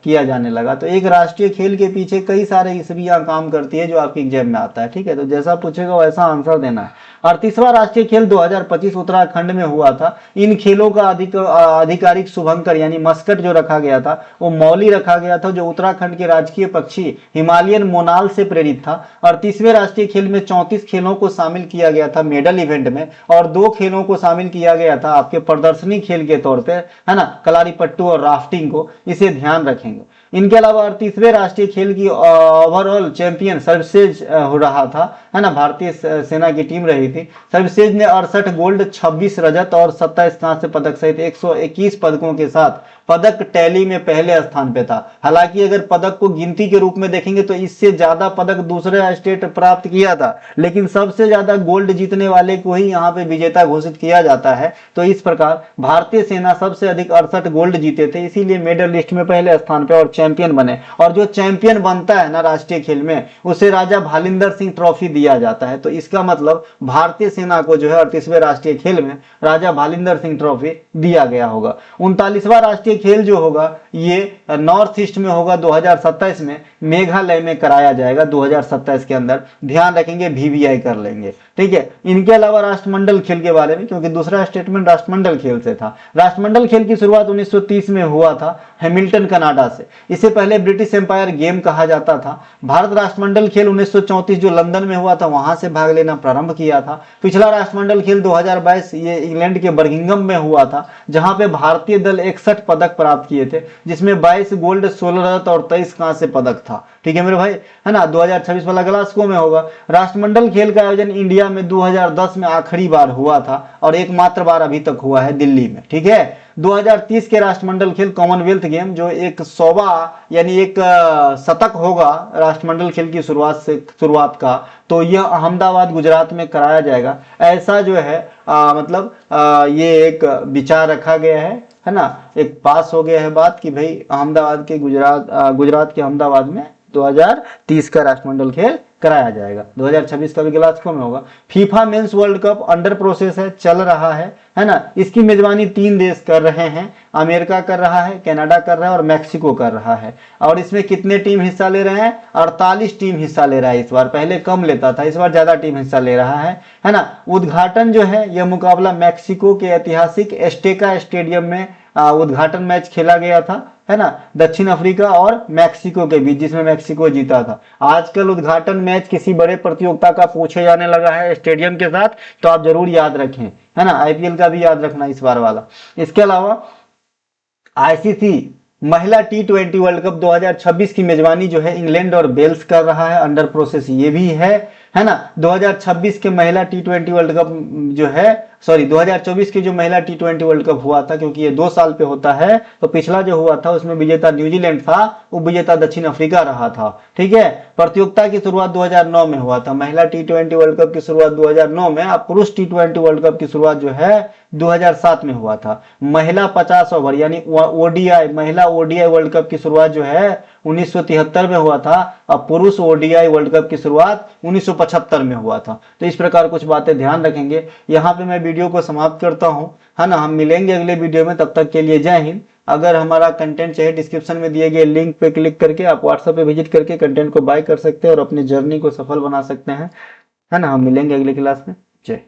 किया जाने लगा। तो एक राष्ट्रीय खेल के पीछे कई सारे ईस्वियां काम करती है जो आपके एग्जाम में आता है। ठीक है। तो जैसा पूछेगा वैसा आंसर देना है। 38वां राष्ट्रीय खेल 2025 उत्तराखंड में हुआ था। इन खेलों का आधिकारिक शुभंकर यानी मस्कट जो रखा गया था वो मौली रखा गया था, जो उत्तराखंड के राजकीय पक्षी हिमालयन मोनाल से प्रेरित था। 38वें राष्ट्रीय खेल में 34 खेलों को शामिल किया गया था मेडल इवेंट में, और 2 खेलों को शामिल किया गया था आपके प्रदर्शनी खेल के तौर पे, है ना, कलारीपट्टू और राफ्टिंग को, इसे ध्यान रखेंगे। इनके अलावा 38वें राष्ट्रीय खेल की ओवरऑल चैंपियन सर्विसेज हो रहा था, है ना, भारतीय सेना की टीम रही थी। सर्विसेज ने 68 गोल्ड, 26 रजत और 27 कांस्य पदक सहित 121 पदकों के साथ पदक टैली में पहले स्थान पे था। हालांकि अगर पदक को गिनती के रूप में देखेंगे तो इससे ज्यादा पदक दूसरे स्टेट प्राप्त किया था, लेकिन सबसे ज्यादा गोल्ड जीतने वाले को ही यहाँ पे विजेता घोषित किया जाता है। तो इस प्रकार भारतीय सेना सबसे अधिक 68 गोल्ड जीते थे, इसीलिए मेडल लिस्ट में पहले स्थान पे और चैंपियन बने। और जो चैंपियन बनता है ना राष्ट्रीय खेल में, उसे राजा भालिंदर सिंह ट्रॉफी दिया जाता है। तो इसका मतलब भारतीय सेना को जो है 38वें राष्ट्रीय खेल में राजा भालिंदर सिंह ट्रॉफी दिया गया होगा। 39वां राष्ट्रीय खेल जो होगा ये नॉर्थ ईस्ट में होगा 2027 में, मेघालय में कराया जाएगा 2027 के अंदर। ध्यान रखेंगे, VVI कर लेंगे। ठीक है। इनके अलावा राष्ट्रमंडल खेल के बारे में, क्योंकि दूसरा स्टेटमेंट राष्ट्रमंडल खेल से था। राष्ट्रमंडल खेल की शुरुआत 1930 में हुआ था हैमिल्टन कनाडा से। इसे पहले ब्रिटिश एम्पायर गेम कहा जाता था। भारत राष्ट्रमंडल खेल 1934 जो लंदन में हुआ था वहां से भाग लेना प्रारंभ किया था। पिछला राष्ट्रमंडल खेल 2022 ये इंग्लैंड के बर्मिंघम में हुआ था, जहां पे भारतीय दल 61 पदक प्राप्त किए थे, जिसमें 22 गोल्ड, 16 रजत और 23 कांस्य पदक था। ठीक है मेरे भाई, है ना। 2026 वाला ग्लासगो में होगा। राष्ट्रमंडल खेल का आयोजन इंडिया में 2010 में आखिरी बार हुआ था और एकमात्र बार अभी तक हुआ है दिल्ली में। ठीक है। 2030 के राष्ट्रमंडल खेल कॉमनवेल्थ गेम जो एक 100वां यानी एक शतक होगा राष्ट्रमंडल खेल की शुरुआत का, तो यह अहमदाबाद गुजरात में कराया जाएगा। ऐसा जो है ये एक विचार रखा गया है ना, एक पास हो गया है बात कि भाई अहमदाबाद के गुजरात के अहमदाबाद में 2030 का राष्ट्रमंडल खेल कराया जाएगा। 2026 का भी ग्लासगो में होगा। FIFA mains world cup under process है, चल रहा है ना। इसकी मेजबानी 3 देश कर रहे हैं, अमेरिका कर रहा है, कनाडा कर रहा है और मैक्सिको कर रहा है। और इसमें कितने टीम हिस्सा ले रहे हैं? 48 टीम हिस्सा ले रहा है इस बार, पहले कम लेता था, इस बार ज्यादा टीम हिस्सा ले रहा है ना। उद्घाटन जो है यह मुकाबला मैक्सिको के ऐतिहासिक एस्टेका स्टेडियम में उद्घाटन मैच खेला गया था, है ना, दक्षिण अफ्रीका और मैक्सिको के बीच, जिसमें मैक्सिको जीता था। आजकल उद्घाटन मैच किसी बड़े प्रतियोगिता का पूछे जाने लगा है स्टेडियम के साथ, तो आप जरूर याद रखें, है ना। IPL का भी याद रखना इस बार वाला। इसके अलावा ICC महिला T20 वर्ल्ड कप 2026 की मेजबानी जो है इंग्लैंड और वेल्स कर रहा है, अंडर प्रोसेस ये भी है ना। 2026 के महिला T20 वर्ल्ड कप जो है सॉरी 2024 की जो महिला T20 वर्ल्ड कप हुआ था, क्योंकि ये 2 साल पे होता है, तो पिछला जो हुआ था उसमें विजेता न्यूजीलैंड था, उपविजेता दक्षिण अफ्रीका रहा था। ठीक है, प्रतियोगिता की शुरुआत 2009 में हुआ था, महिला T20 वर्ल्ड कप की शुरुआत 2009 में, अब पुरुष T20 वर्ल्ड कप की शुरुआत जो है 2007 में हुआ था। महिला 50 ओवर यानी ओडीआई, महिला ओडीआई वर्ल्ड कप की शुरुआत जो है 1973 में हुआ था, अब पुरुष ओडीआई वर्ल्ड कप की शुरुआत 1975 में हुआ था। तो इस प्रकार कुछ बातें ध्यान रखेंगे। यहाँ पे मैं वीडियो को समाप्त करता हूँ, है ना। हम मिलेंगे अगले वीडियो में, तब तक के लिए जय हिंद। अगर हमारा कंटेंट चाहिए, डिस्क्रिप्शन में दिए गए लिंक पे क्लिक करके आप व्हाट्सएप पे विजिट करके कंटेंट को बाय कर सकते हैं और अपनी जर्नी को सफल बना सकते हैं, है ना। हम मिलेंगे अगले क्लास में। जय।